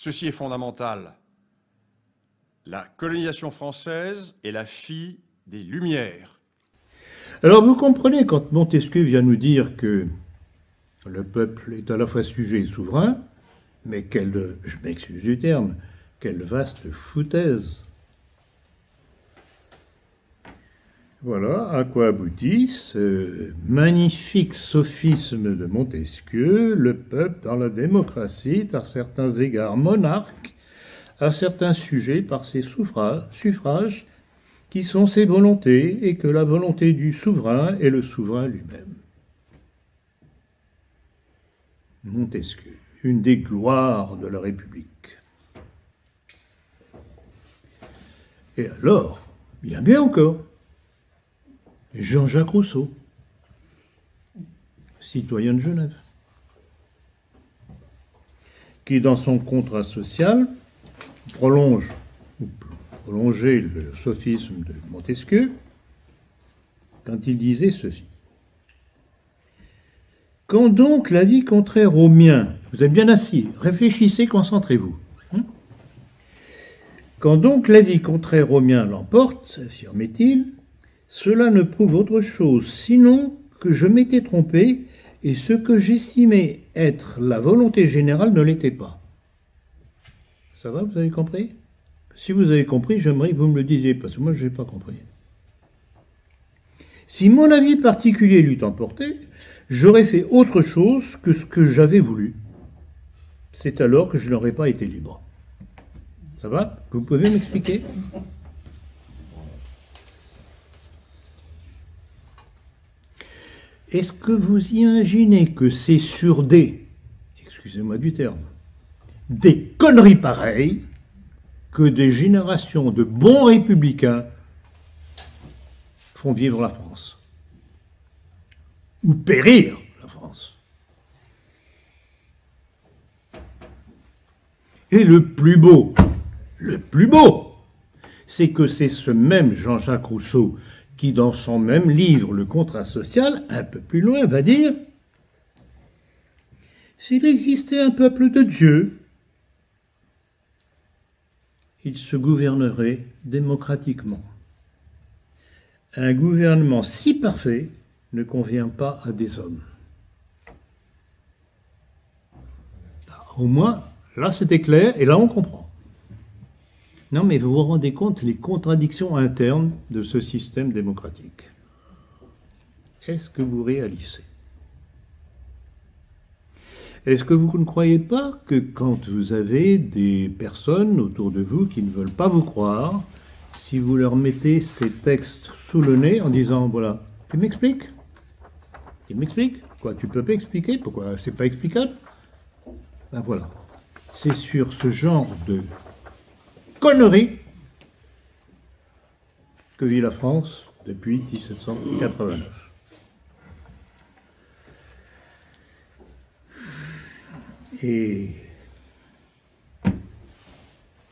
Ceci est fondamental. La colonisation française est la fille des Lumières. Alors vous comprenez, quand Montesquieu vient nous dire que le peuple est à la fois sujet et souverain, mais quelle, je m'excuse du terme, quelle vaste foutaise. Voilà à quoi aboutit ce magnifique sophisme de Montesquieu, le peuple dans la démocratie, à certains égards monarque, à certains sujets par ses suffrages, qui sont ses volontés, et que la volonté du souverain est le souverain lui-même. Montesquieu, une des gloires de la République. Et alors, bien encore, Jean-Jacques Rousseau, citoyen de Genève, qui dans son contrat social prolongeait le sophisme de Montesquieu quand il disait ceci. Quand donc l'avis contraire au mien, vous êtes bien assis, réfléchissez, concentrez-vous. Quand donc l'avis contraire au mien l'emporte, affirmait-il, cela ne prouve autre chose, sinon que je m'étais trompé et ce que j'estimais être la volonté générale ne l'était pas. Ça va, vous avez compris? Si vous avez compris, j'aimerais que vous me le disiez, parce que moi je n'ai pas compris. Si mon avis particulier l'eût emporté, j'aurais fait autre chose que ce que j'avais voulu. C'est alors que je n'aurais pas été libre. Ça va? Vous pouvez m'expliquer? Est-ce que vous imaginez que c'est sur excusez-moi du terme, des conneries pareilles que des générations de bons républicains font vivre la France? Ou périr la France? Et le plus beau, c'est que c'est ce même Jean-Jacques Rousseau qui, dans son même livre, Le Contrat social, un peu plus loin, va dire « S'il existait un peuple de Dieu, il se gouvernerait démocratiquement. Un gouvernement si parfait ne convient pas à des hommes. » Au moins, là c'était clair, et là on comprend. Non, mais vous vous rendez compte les contradictions internes de ce système démocratique. Est-ce que vous réalisez? Est-ce que vous ne croyez pas que quand vous avez des personnes autour de vous qui ne veulent pas vous croire, si vous leur mettez ces textes sous le nez en disant, voilà, tu m'expliques? Tu m'expliques? Quoi, tu peux pas expliquer? Pourquoi? C'est pas explicable? Ben voilà. C'est sur ce genre de conneries que vit la France depuis 1789. Et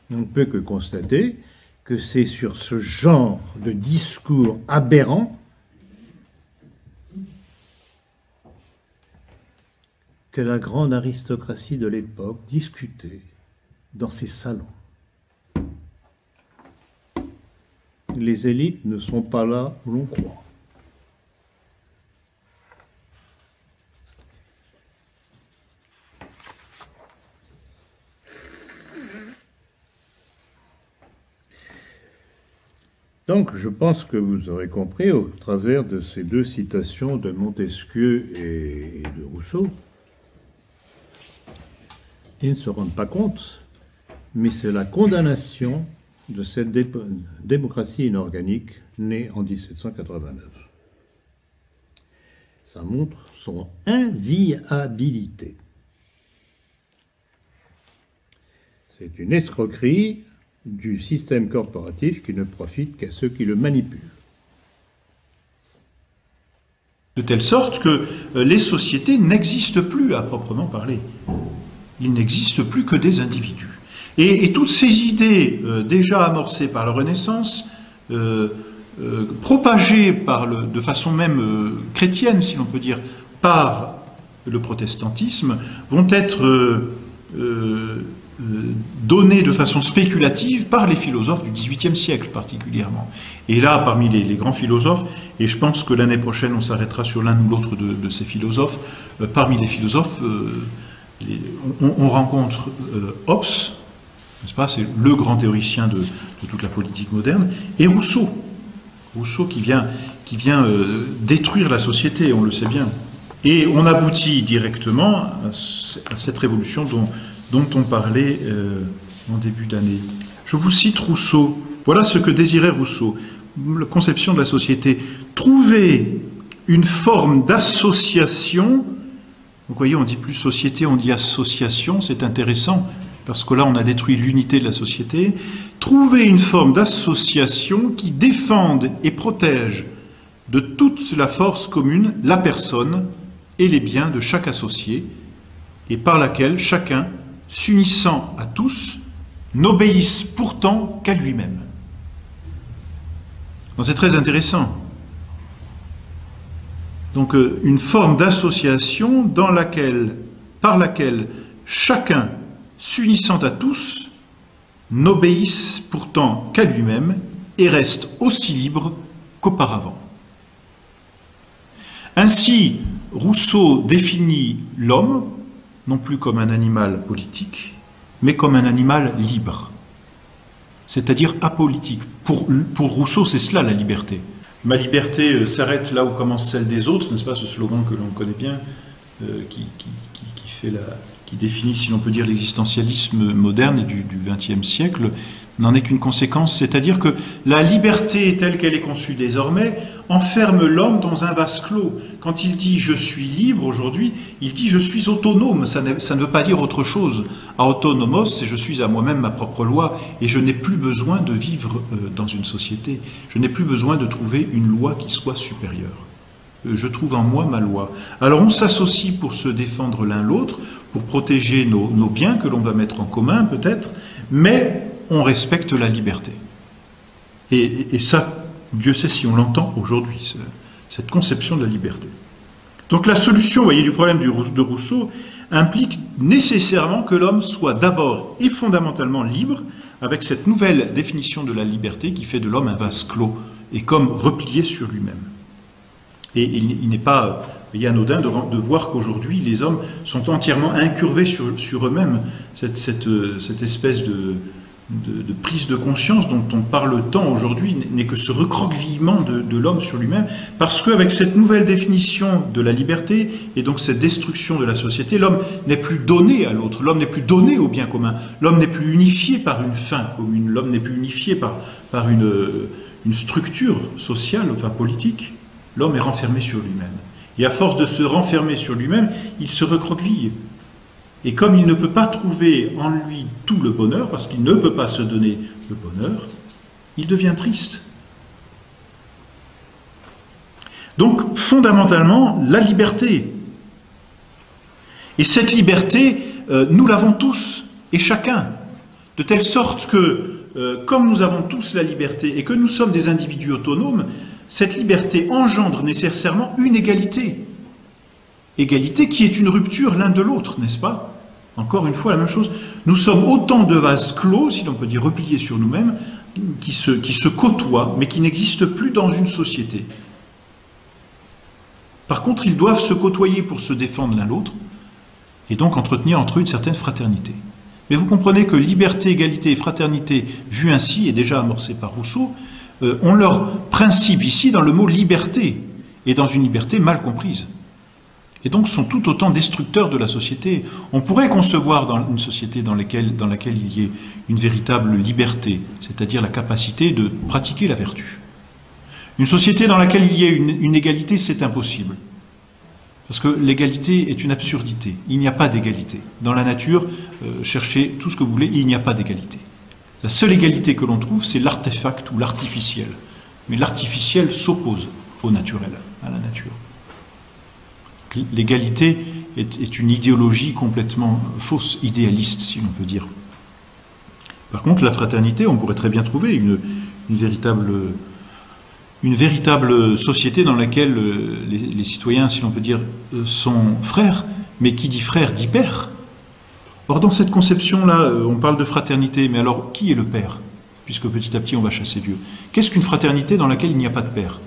on ne peut que constater que c'est sur ce genre de discours aberrant que la grande aristocratie de l'époque discutait dans ses salons. Les élites ne sont pas là où l'on croit. Donc, je pense que vous aurez compris, au travers de ces deux citations de Montesquieu et de Rousseau, ils ne se rendent pas compte, mais c'est la condamnation de cette démocratie inorganique née en 1789. Ça montre son inviabilité. C'est une escroquerie du système corporatif qui ne profite qu'à ceux qui le manipulent. De telle sorte que les sociétés n'existent plus à proprement parler. Il n'existe plus que des individus. Et toutes ces idées déjà amorcées par la Renaissance, propagées de façon même chrétienne, si l'on peut dire, par le protestantisme, vont être donnée de façon spéculative par les philosophes du XVIIIe siècle particulièrement. Et là, parmi les grands philosophes, et je pense que l'année prochaine on s'arrêtera sur l'un ou l'autre de ces philosophes, parmi les philosophes, on rencontre Hobbes, n'est-ce pas, c'est le grand théoricien de toute la politique moderne, et Rousseau. Rousseau qui vient détruire la société, on le sait bien. Et on aboutit directement à cette révolution dont on parlait en début d'année. Je vous cite Rousseau. Voilà ce que désirait Rousseau. La conception de la société. Trouver une forme d'association. Vous voyez, on dit plus société, on dit association. C'est intéressant, parce que là, on a détruit l'unité de la société. Trouver une forme d'association qui défende et protège de toute la force commune la personne et les biens de chaque associé, et par laquelle chacun, s'unissant à tous, n'obéisse pourtant qu'à lui-même. C'est très intéressant. Donc une forme d'association par laquelle chacun, s'unissant à tous, n'obéisse pourtant qu'à lui-même et reste aussi libre qu'auparavant. Ainsi, Rousseau définit l'homme, non plus comme un animal politique, mais comme un animal libre, c'est-à-dire apolitique. Pour Rousseau, c'est cela la liberté. Ma liberté s'arrête là où commence celle des autres, n'est-ce pas, ce slogan que l'on connaît bien, qui définit, si l'on peut dire, l'existentialisme moderne et du XXe siècle, n'en est qu'une conséquence, c'est-à-dire que la liberté telle qu'elle est conçue désormais enferme l'homme dans un vase clos. Quand il dit « je suis libre » aujourd'hui, il dit « je suis autonome », ça ne veut pas dire autre chose. À autonomos, c'est « je suis à moi-même ma propre loi » et je n'ai plus besoin de vivre dans une société. Je n'ai plus besoin de trouver une loi qui soit supérieure. Je trouve en moi ma loi. Alors on s'associe pour se défendre l'un l'autre, pour protéger nos biens que l'on va mettre en commun peut-être, mais on respecte la liberté. Et ça, Dieu sait si on l'entend aujourd'hui, cette conception de la liberté. Donc la solution, vous voyez, du problème de Rousseau implique nécessairement que l'homme soit d'abord et fondamentalement libre, avec cette nouvelle définition de la liberté qui fait de l'homme un vase clos, et comme replié sur lui-même. Et il n'est pas anodin de voir qu'aujourd'hui les hommes sont entièrement incurvés sur eux-mêmes. Cette espèce de prise de conscience dont on parle tant aujourd'hui n'est que ce recroquevillement de l'homme sur lui-même, parce qu'avec cette nouvelle définition de la liberté et donc cette destruction de la société, l'homme n'est plus donné à l'autre, l'homme n'est plus donné au bien commun, l'homme n'est plus unifié par une fin commune, l'homme n'est plus unifié par une structure sociale, enfin politique. L'homme est renfermé sur lui-même. Et à force de se renfermer sur lui-même, il se recroqueville. Et comme il ne peut pas trouver en lui tout le bonheur, parce qu'il ne peut pas se donner le bonheur, il devient triste. Donc, fondamentalement, la liberté. Et cette liberté, nous l'avons tous, et chacun. De telle sorte que, comme nous avons tous la liberté, et que nous sommes des individus autonomes, cette liberté engendre nécessairement une égalité. Égalité qui est une rupture l'un de l'autre, n'est-ce pas? Encore une fois, la même chose. Nous sommes autant de vases clos, si l'on peut dire repliés sur nous-mêmes, qui se côtoient, mais qui n'existent plus dans une société. Par contre, ils doivent se côtoyer pour se défendre l'un l'autre, et donc entretenir entre eux une certaine fraternité. Mais vous comprenez que liberté, égalité et fraternité, vues ainsi, et déjà amorcées par Rousseau, ont leur principe ici dans le mot liberté, et dans une liberté mal comprise. Et donc sont tout autant destructeurs de la société. On pourrait concevoir dans une société dans laquelle il y ait une véritable liberté, c'est-à-dire la capacité de pratiquer la vertu. Une société dans laquelle il y ait une égalité, c'est impossible. Parce que l'égalité est une absurdité. Il n'y a pas d'égalité. Dans la nature, cherchez tout ce que vous voulez, il n'y a pas d'égalité. La seule égalité que l'on trouve, c'est l'artefact ou l'artificiel. Mais l'artificiel s'oppose au naturel, à la nature. L'égalité est une idéologie complètement fausse, idéaliste, si l'on peut dire. Par contre, la fraternité, on pourrait très bien trouver une véritable société dans laquelle les citoyens, si l'on peut dire, sont frères, mais qui dit frère dit père. Or, dans cette conception-là, on parle de fraternité, mais alors, qui est le père? Puisque petit à petit, on va chasser Dieu. Qu'est-ce qu'une fraternité dans laquelle il n'y a pas de père?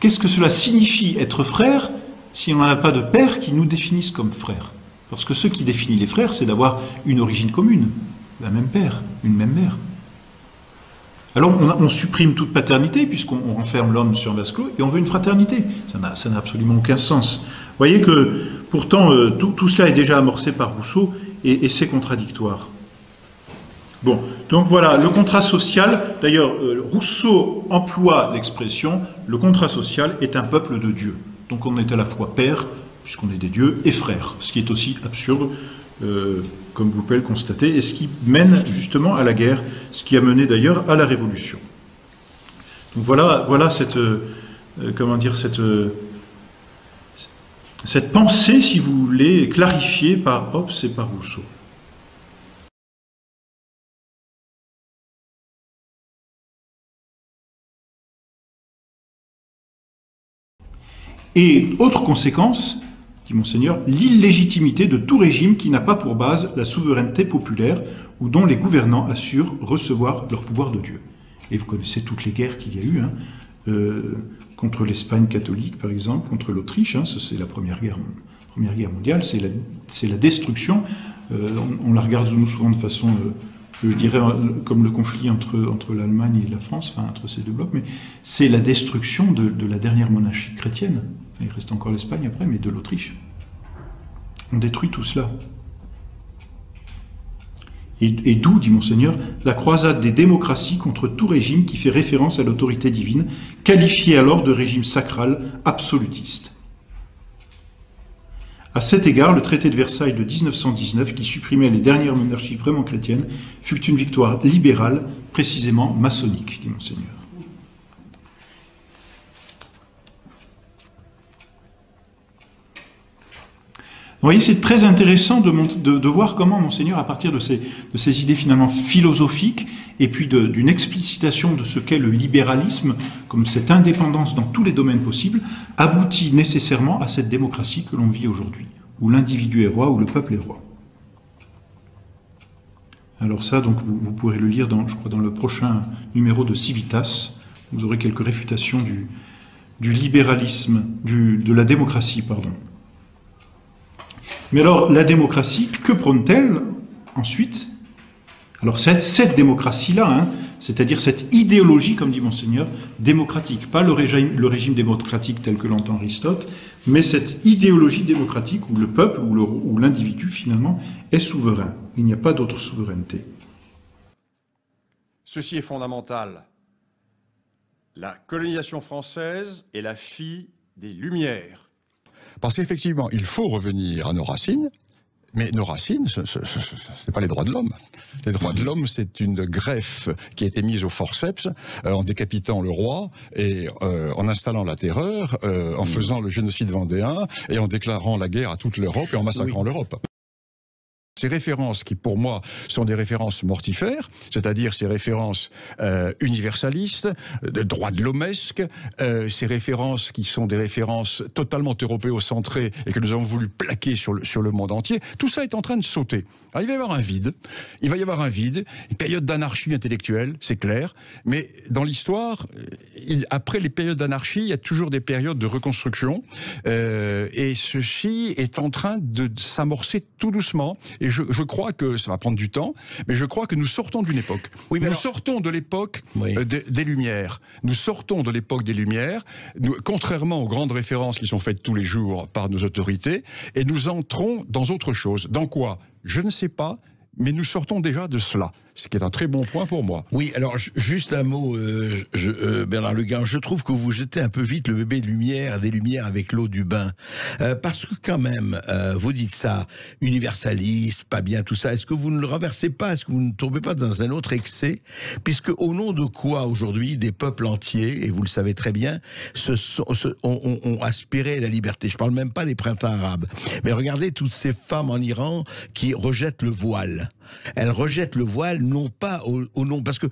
Qu'est-ce que cela signifie être frère si on n'a pas de père qui nous définisse comme frères? Parce que ce qui définit les frères, c'est d'avoir une origine commune, un même père, une même mère. Alors on supprime toute paternité puisqu'on renferme l'homme sur un vase clos et on veut une fraternité. Ça n'a absolument aucun sens. Vous voyez que pourtant tout cela est déjà amorcé par Rousseau et c'est contradictoire. Bon, donc voilà, le contrat social, d'ailleurs Rousseau emploie l'expression « le contrat social est un peuple de Dieu ». Donc on est à la fois père, puisqu'on est des dieux, et frères, ce qui est aussi absurde, comme vous pouvez le constater, et ce qui mène justement à la guerre, ce qui a mené d'ailleurs à la Révolution. Donc voilà cette, comment dire, cette pensée, si vous voulez, clarifiée par Hobbes et par Rousseau. Et autre conséquence, dit Monseigneur, l'illégitimité de tout régime qui n'a pas pour base la souveraineté populaire ou dont les gouvernants assurent recevoir leur pouvoir de Dieu. Et vous connaissez toutes les guerres qu'il y a eu, contre l'Espagne catholique par exemple, contre l'Autriche, c'est la Première Guerre mondiale, c'est la destruction, on la regarde nous souvent de façon, je dirais, comme le conflit entre l'Allemagne et la France, enfin entre ces deux blocs, mais c'est la destruction de la dernière monarchie chrétienne. Il reste encore l'Espagne après, mais de l'Autriche. On détruit tout cela. Et d'où, dit Monseigneur, la croisade des démocraties contre tout régime qui fait référence à l'autorité divine, qualifié alors de régime sacral absolutiste. À cet égard, le traité de Versailles de 1919, qui supprimait les dernières monarchies vraiment chrétiennes, fut une victoire libérale, précisément maçonnique, dit Monseigneur. Vous voyez, c'est très intéressant de voir comment Monseigneur, à partir de ces idées finalement philosophiques, et puis d'une explicitation de ce qu'est le libéralisme, comme cette indépendance dans tous les domaines possibles, aboutit nécessairement à cette démocratie que l'on vit aujourd'hui, où l'individu est roi, où le peuple est roi. Alors ça, donc, vous pourrez le lire, je crois, dans le prochain numéro de Civitas. Vous aurez quelques réfutations du libéralisme, de la démocratie, pardon. Mais alors, la démocratie, que prône-t-elle ensuite? Alors, cette démocratie-là, c'est-à-dire cette idéologie, comme dit Monseigneur, démocratique, pas le régime démocratique tel que l'entend Aristote, mais cette idéologie démocratique où le peuple, où l'individu, finalement, est souverain. Il n'y a pas d'autre souveraineté. Ceci est fondamental. La colonisation française est la fille des Lumières. Parce qu'effectivement, il faut revenir à nos racines, mais nos racines, ce n'est pas les droits de l'homme. Les droits de l'homme, c'est une greffe qui a été mise au forceps en décapitant le roi et en installant la terreur, en faisant le génocide vendéen et en déclarant la guerre à toute l'Europe et en massacrant l'Europe. Ces références qui, pour moi, sont des références mortifères, c'est-à-dire ces références universalistes, de droits de l'hommesque, ces références qui sont des références totalement européocentrées et que nous avons voulu plaquer sur le monde entier, tout ça est en train de sauter. Alors, il va y avoir un vide, une période d'anarchie intellectuelle, c'est clair, mais dans l'histoire, après les périodes d'anarchie, il y a toujours des périodes de reconstruction, et ceci est en train de s'amorcer tout doucement. Et je crois que ça va prendre du temps, mais je crois que nous sortons d'une époque. Oui, nous sortons de l'époque des Lumières. Nous sortons de l'époque des Lumières, contrairement aux grandes références qui sont faites tous les jours par nos autorités, et nous entrons dans autre chose. Dans quoi? Je ne sais pas, mais nous sortons déjà de cela. Ce qui est un très bon point pour moi. Oui, alors juste un mot, Bernard Leguin, je trouve que vous jetez un peu vite le bébé des Lumières avec l'eau du bain. Parce que quand même, vous dites ça, universaliste, pas bien, tout ça. Est-ce que vous ne le renversez pas? Est-ce que vous ne tombez pas dans un autre excès? Puisque au nom de quoi aujourd'hui des peuples entiers, et vous le savez très bien, ont aspiré à la liberté? Je parle même pas des printemps arabes. Mais regardez toutes ces femmes en Iran qui rejettent le voile. Elle rejette le voile non pas au nom, parce que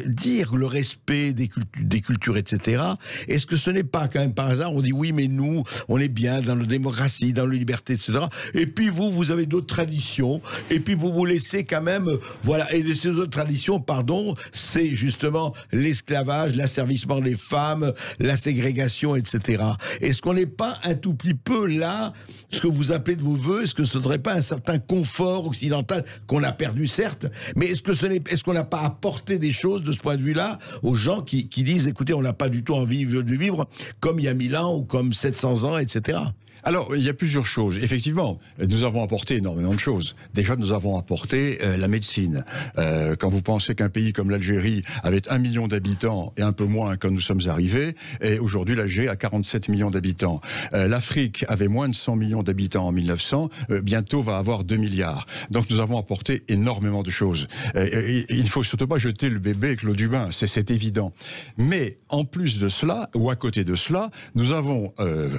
dire le respect des cultures, etc., est-ce que ce n'est pas quand même par hasard, on dit oui, mais nous, on est bien dans la démocratie, dans la liberté, etc. Et puis vous avez d'autres traditions, et puis vous vous laissez quand même, voilà, et de ces autres traditions, pardon, c'est justement l'esclavage, l'asservissement des femmes, la ségrégation, etc. Est-ce qu'on n'est pas un tout petit peu là, ce que vous appelez de vos voeux, est-ce que ce ne serait pas un certain confort occidental qu'on a perdu, certes, mais est-ce qu'on n'a pas apporté des choses de ce point de vue-là aux gens qui disent, écoutez, on n'a pas du tout envie de vivre comme il y a 1000 ans ou comme 700 ans, etc. Alors, il y a plusieurs choses. Effectivement, nous avons apporté énormément de choses. Déjà, nous avons apporté la médecine. Quand vous pensez qu'un pays comme l'Algérie avait 1 million d'habitants et un peu moins quand nous sommes arrivés, et aujourd'hui l'Algérie a 47 millions d'habitants. L'Afrique avait moins de 100 millions d'habitants en 1900, bientôt va avoir 2 milliards. Donc nous avons apporté énormément de choses. Il ne faut surtout pas jeter le bébé avec l'eau du bain, c'est évident. Mais en plus de cela, ou à côté de cela, nous avons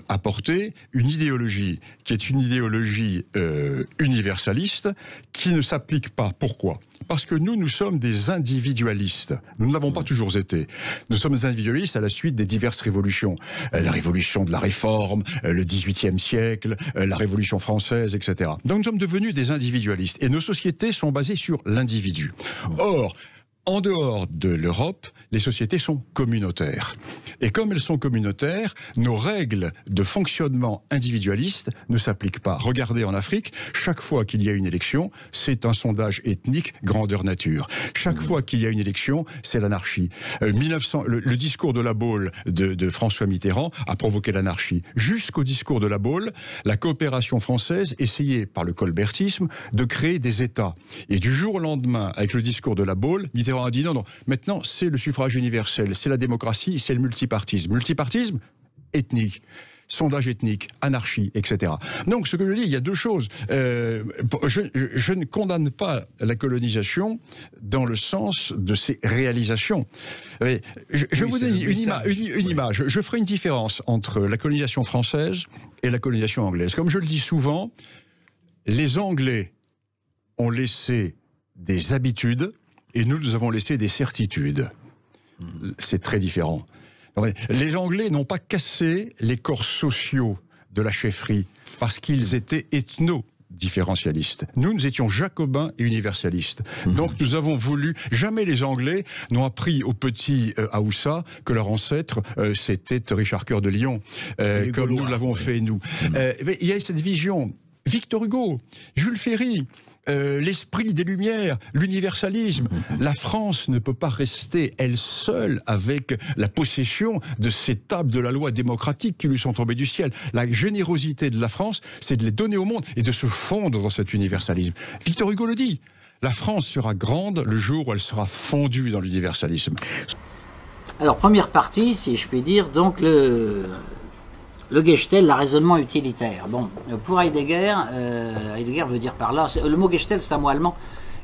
apporté une idéologie qui est une idéologie universaliste qui ne s'applique pas. Pourquoi ? Parce que nous sommes des individualistes. Nous ne l'avons pas toujours été. Nous sommes des individualistes à la suite des diverses révolutions. La révolution de la Réforme, le XVIIIe siècle, la Révolution française, etc. Donc nous sommes devenus des individualistes. Et nos sociétés sont basées sur l'individu. Or, en dehors de l'Europe, les sociétés sont communautaires. Et comme elles sont communautaires, nos règles de fonctionnement individualistes ne s'appliquent pas. Regardez en Afrique, chaque fois qu'il y a une élection, c'est un sondage ethnique grandeur nature. Chaque fois qu'il y a une élection, c'est l'anarchie. Le discours de la Baule de François Mitterrand a provoqué l'anarchie. Jusqu'au discours de la Baule, la coopération française essayait, par le colbertisme, de créer des États. Et du jour au lendemain, avec le discours de la Baule, Mitterrand a dit non, maintenant c'est le suffrage universel, c'est la démocratie, c'est le multipartisme. Multipartisme ethnique. Sondage ethnique, anarchie, etc. Donc, ce que je dis, il y a deux choses. Je ne condamne pas la colonisation dans le sens de ses réalisations. Je vous donne une image. Je ferai une différence entre la colonisation française et la colonisation anglaise. Comme je le dis souvent, les Anglais ont laissé des habitudes et nous avons laissé des certitudes. C'est très différent. Les Anglais n'ont pas cassé les corps sociaux de la chefferie parce qu'ils étaient ethno-différentialistes. Nous étions jacobins et universalistes. Donc nous avons voulu... Jamais les Anglais n'ont appris aux petits Haoussa que leur ancêtre, c'était Richard Cœur de Lion, comme nous l'avons fait nous. Il y a cette vision. Victor Hugo, Jules Ferry... l'esprit des Lumières, l'universalisme. La France ne peut pas rester elle seule avec la possession de ces tables de la loi démocratique qui lui sont tombées du ciel. La générosité de la France, c'est de les donner au monde et de se fondre dans cet universalisme. Victor Hugo le dit, la France sera grande le jour où elle sera fondue dans l'universalisme. Alors, première partie, si je puis dire, donc le Gestell, le raisonnement utilitaire. Bon, pour Heidegger, Heidegger veut dire par là, le mot Gestell c'est un mot allemand,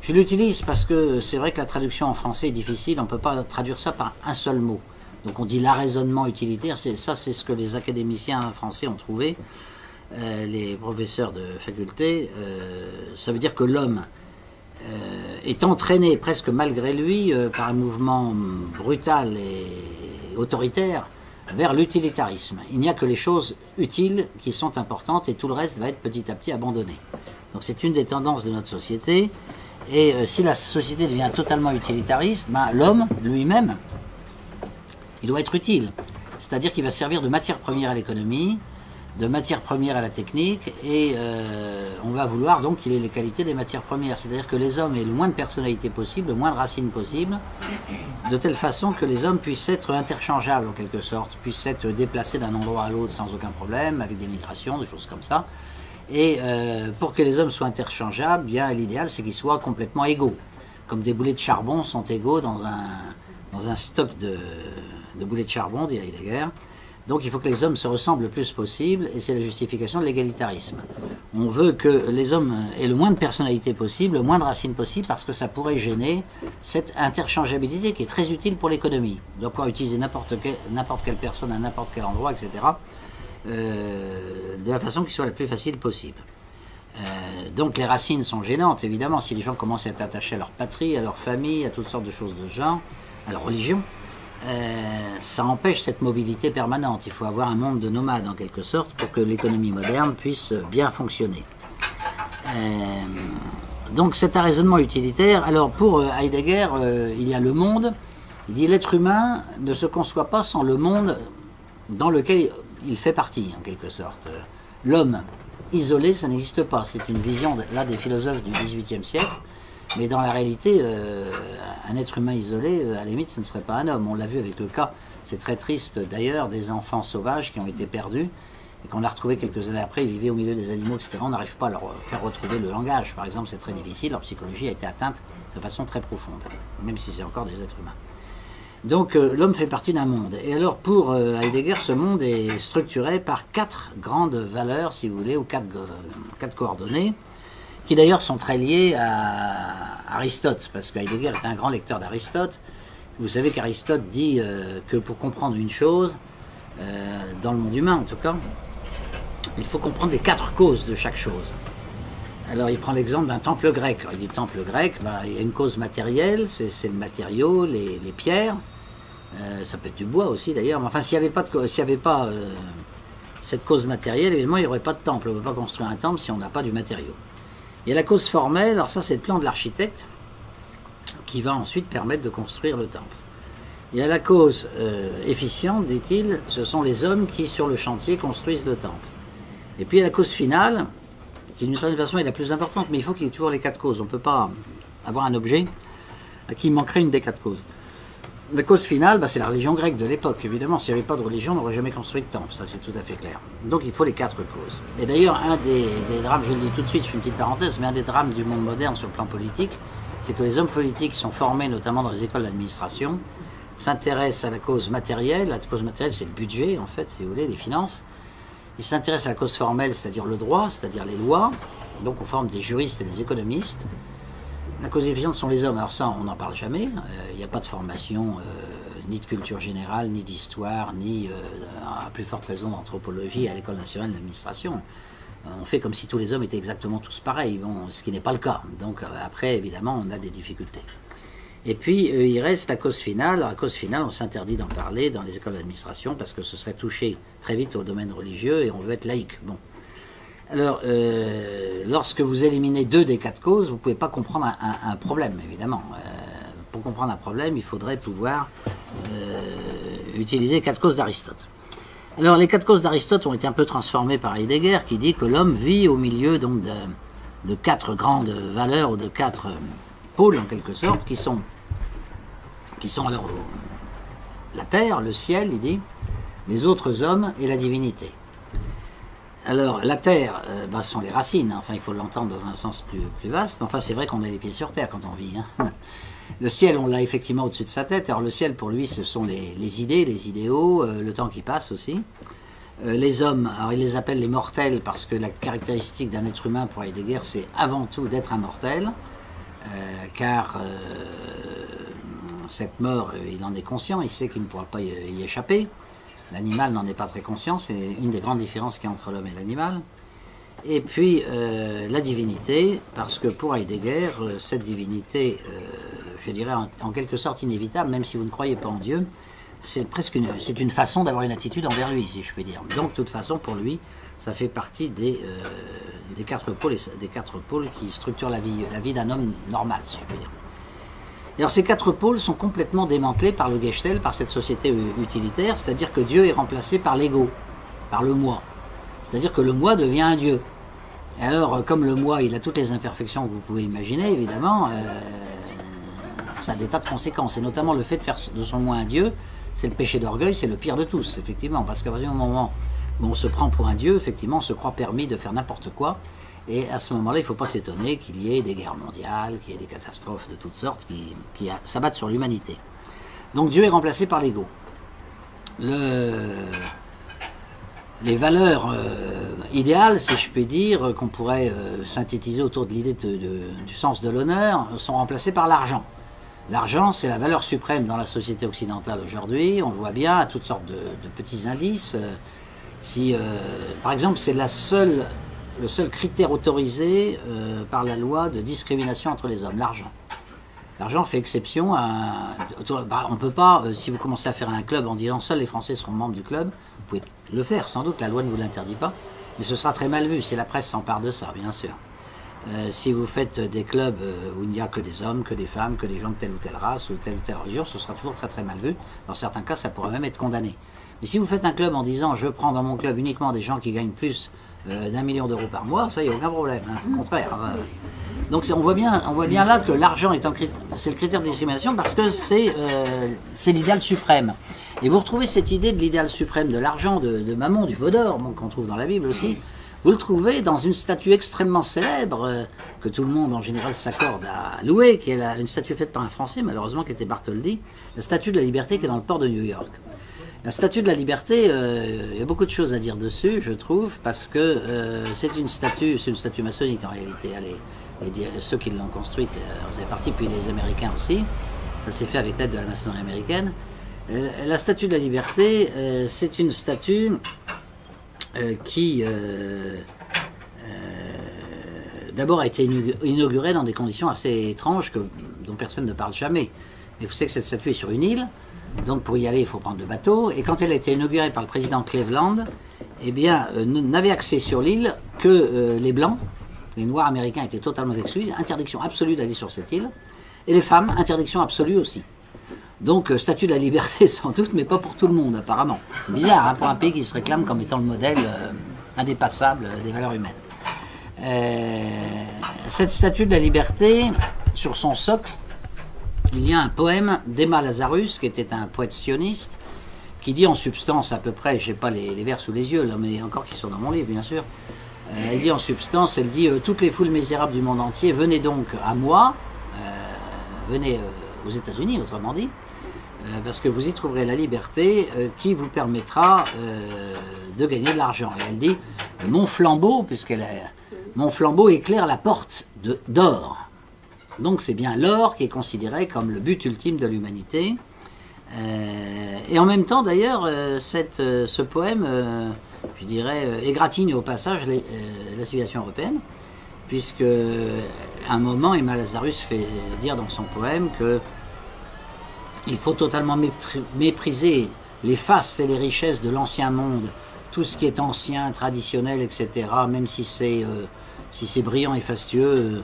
je l'utilise parce que c'est vrai que la traduction en français est difficile, on ne peut pas traduire ça par un seul mot. Donc on dit l'arraisonnement utilitaire, ça c'est ce que les académiciens français ont trouvé, les professeurs de faculté, ça veut dire que l'homme est entraîné presque malgré lui par un mouvement brutal et autoritaire vers l'utilitarisme. Il n'y a que les choses utiles qui sont importantes et tout le reste va être petit à petit abandonné. Donc c'est une des tendances de notre société. Et si la société devient totalement utilitariste, ben, l'homme lui-même, il doit être utile. C'est-à-dire qu'il va servir de matière première à l'économie, de matière première à la technique, et on va vouloir donc qu'il ait les qualités des matières premières. C'est-à-dire que les hommes aient le moins de personnalité possible, le moins de racines possible, de telle façon que les hommes puissent être interchangeables en quelque sorte, puissent être déplacés d'un endroit à l'autre sans aucun problème, avec des migrations, des choses comme ça. Et pour que les hommes soient interchangeables, bien l'idéal c'est qu'ils soient complètement égaux. Comme des boulets de charbon sont égaux dans un stock de boulets de charbon, dit Heidegger. Donc il faut que les hommes se ressemblent le plus possible, et c'est la justification de l'égalitarisme. On veut que les hommes aient le moins de personnalité possible, le moins de racines possible, parce que ça pourrait gêner cette interchangeabilité qui est très utile pour l'économie. On doit pouvoir utiliser n'importe quelle personne à n'importe quel endroit, etc. De la façon qui soit la plus facile possible. Donc les racines sont gênantes, évidemment, si les gens commencent à être attachés à leur patrie, à leur famille, à toutes sortes de choses de genre, à leur religion. Ça empêche cette mobilité permanente. Il faut avoir un monde de nomades, en quelque sorte, pour que l'économie moderne puisse bien fonctionner. Donc c'est un raisonnement utilitaire. Alors pour Heidegger, il y a le monde. Il dit l'être humain ne se conçoit pas sans le monde dans lequel il fait partie, en quelque sorte. L'homme isolé, ça n'existe pas. C'est une vision là des philosophes du XVIIIe siècle. Mais dans la réalité, un être humain isolé, à la limite, ce ne serait pas un homme. On l'a vu avec le cas, c'est très triste d'ailleurs, des enfants sauvages qui ont été perdus et qu'on a retrouvés quelques années après, ils vivaient au milieu des animaux, etc. On n'arrive pas à leur faire retrouver le langage, par exemple, c'est très difficile. Leur psychologie a été atteinte de façon très profonde, même si c'est encore des êtres humains. Donc l'homme fait partie d'un monde. Et alors pour Heidegger, ce monde est structuré par 4 grandes valeurs, si vous voulez, ou 4 coordonnées, qui d'ailleurs sont très liées à Aristote, parce qu'Heidegger était un grand lecteur d'Aristote. Vous savez qu'Aristote dit que pour comprendre une chose, dans le monde humain en tout cas, il faut comprendre les 4 causes de chaque chose. Alors il prend l'exemple d'un temple grec. Alors, il dit temple grec, ben, il y a une cause matérielle, c'est le matériau, les pierres, ça peut être du bois aussi d'ailleurs, mais enfin s'il n'y avait pas, cette cause matérielle, évidemment il n'y aurait pas de temple. On ne peut pas construire un temple si on n'a pas du matériau. Il y a la cause formelle, alors ça c'est le plan de l'architecte qui va ensuite permettre de construire le temple. Il y a la cause efficiente, dit-il, ce sont les hommes qui sur le chantier construisent le temple. Et puis il y a la cause finale, qui d'une certaine façon est la plus importante, mais il faut qu'il y ait toujours les 4 causes. On ne peut pas avoir un objet à qui manquerait une des 4 causes. La cause finale, bah, c'est la religion grecque de l'époque. Évidemment, s'il n'y avait pas de religion, on n'aurait jamais construit de temple. Ça, c'est tout à fait clair. Donc, il faut les 4 causes. Et d'ailleurs, un des drames, je le dis tout de suite, je fais une petite parenthèse, mais un des drames du monde moderne sur le plan politique, c'est que les hommes politiques sont formés, notamment dans les écoles d'administration, s'intéressent à la cause matérielle. La cause matérielle, c'est le budget, en fait, si vous voulez, les finances. Ils s'intéressent à la cause formelle, c'est-à-dire le droit, c'est-à-dire les lois. Donc, on forme des juristes et des économistes. La cause efficiente sont les hommes. Alors ça, on n'en parle jamais. Il n'y a pas de formation ni de culture générale, ni d'histoire, ni, à plus forte raison, d'anthropologie à l'École nationale d'administration. On fait comme si tous les hommes étaient exactement tous pareils, bon, ce qui n'est pas le cas. Donc après, évidemment, on a des difficultés. Et puis, il reste la cause finale. La cause finale, on s'interdit d'en parler dans les écoles d'administration parce que ce serait toucher très vite au domaine religieux et on veut être laïque. Bon. Alors, lorsque vous éliminez 2 des 4 causes, vous ne pouvez pas comprendre un problème, évidemment. Pour comprendre un problème, il faudrait pouvoir utiliser 4 causes d'Aristote. Alors, les 4 causes d'Aristote ont été un peu transformées par Heidegger, qui dit que l'homme vit au milieu donc, de 4 grandes valeurs, ou de 4 pôles, en quelque sorte, qui sont alors la terre, le ciel, il dit, les autres hommes et la divinité. Alors, la terre, bah, sont les racines, enfin, il faut l'entendre dans un sens plus vaste, mais enfin, c'est vrai qu'on a les pieds sur terre quand on vit. Hein. Le ciel, on l'a effectivement au-dessus de sa tête. Alors, le ciel, pour lui, ce sont les idées, les idéaux, le temps qui passe aussi. Les hommes, alors il les appelle les mortels parce que la caractéristique d'un être humain pour Heidegger, c'est avant tout d'être un mortel, car cette mort, il en est conscient, il sait qu'il ne pourra pas y échapper. L'animal n'en est pas très conscient, c'est une des grandes différences qu'il y a entre l'homme et l'animal. Et puis la divinité, parce que pour Heidegger, cette divinité, je dirais en quelque sorte inévitable, même si vous ne croyez pas en Dieu, c'est presque une façon d'avoir une attitude envers lui, si je puis dire. Donc, de toute façon, pour lui, ça fait partie des 4 pôles qui structurent la vie d'un homme normal, si je puis dire. Et alors ces 4 pôles sont complètement démantelés par le Gestell, par cette société utilitaire, c'est-à-dire que Dieu est remplacé par l'ego, par le moi. C'est-à-dire que le moi devient un Dieu. Et alors, comme le moi, il a toutes les imperfections que vous pouvez imaginer, évidemment, ça a des tas de conséquences, et notamment le fait de faire de son moi un Dieu, c'est le péché d'orgueil, c'est le pire de tous, effectivement, parce qu'à partir du moment où on se prend pour un Dieu, effectivement, on se croit permis de faire n'importe quoi, et à ce moment-là, il ne faut pas s'étonner qu'il y ait des guerres mondiales, qu'il y ait des catastrophes de toutes sortes qui s'abattent sur l'humanité. Donc Dieu est remplacé par l'ego. Les valeurs idéales, si je puis dire, qu'on pourrait synthétiser autour de l'idée du sens de l'honneur, sont remplacées par l'argent. L'argent, c'est la valeur suprême dans la société occidentale aujourd'hui. On le voit bien à toutes sortes de petits indices. Par exemple, c'est la seule le seul critère autorisé par la loi de discrimination entre les hommes, l'argent. L'argent fait exception à... on ne peut pas, si vous commencez à faire un club en disant seuls les Français seront membres du club, vous pouvez le faire, sans doute, la loi ne vous l'interdit pas, mais ce sera très mal vu si la presse s'empare de ça, bien sûr. Si vous faites des clubs où il n'y a que des hommes, que des femmes, que des gens de telle ou telle race ou telle religion, ce sera toujours très très mal vu. Dans certains cas, ça pourrait même être condamné. Mais si vous faites un club en disant je prends dans mon club uniquement des gens qui gagnent plus d'1 million d'euros par mois, ça, il n'y a aucun problème. Hein. Au contraire. Donc on voit bien là que l'argent est c'est le critère de discrimination parce que c'est l'idéal suprême. Et vous retrouvez cette idée de l'idéal suprême de l'argent, de Mammon, du veau d'or, qu'on trouve dans la Bible aussi. Vous le trouvez dans une statue extrêmement célèbre, que tout le monde en général s'accorde à louer, qui est une statue faite par un Français, malheureusement, qui était Bartholdi, la statue de la liberté qui est dans le port de New York. La statue de la liberté, il y a beaucoup de choses à dire dessus, je trouve, parce que c'est une statue maçonnique en réalité. Ceux qui l'ont construite en faisaient partie, puis les Américains aussi. Ça s'est fait avec l'aide de la maçonnerie américaine. La statue de la liberté, c'est une statue qui d'abord a été inaugurée dans des conditions assez étranges dont personne ne parle jamais. Mais vous savez que cette statue est sur une île, donc pour y aller il faut prendre le bateau, et quand elle a été inaugurée par le président Cleveland, eh bien n'avaient accès sur l'île que les Blancs. Les Noirs américains étaient totalement exclus, interdiction absolue d'aller sur cette île, et les femmes, interdiction absolue aussi. Donc, statue de la liberté sans doute, mais pas pour tout le monde apparemment. Bizarre hein, pour un pays qui se réclame comme étant le modèle indépassable des valeurs humaines. Cette statue de la liberté, sur son socle, il y a un poème d'Emma Lazarus, qui était un poète sioniste, qui dit en substance à peu près, je n'ai pas les vers sous les yeux, là, mais encore qui sont dans mon livre bien sûr, elle dit en substance, elle dit toutes les foules misérables du monde entier, venez donc à moi, venez aux États-Unis, autrement dit, parce que vous y trouverez la liberté qui vous permettra de gagner de l'argent. Et elle dit, mon flambeau, mon flambeau éclaire la porte d'or. Donc c'est bien l'or qui est considéré comme le but ultime de l'humanité. Et en même temps d'ailleurs, ce poème, je dirais, égratigne au passage la civilisation européenne, puisque à un moment, Emma Lazarus fait dire dans son poème que il faut totalement mépriser les fastes et les richesses de l'ancien monde, tout ce qui est ancien, traditionnel, etc., même si c'est brillant et fastueux.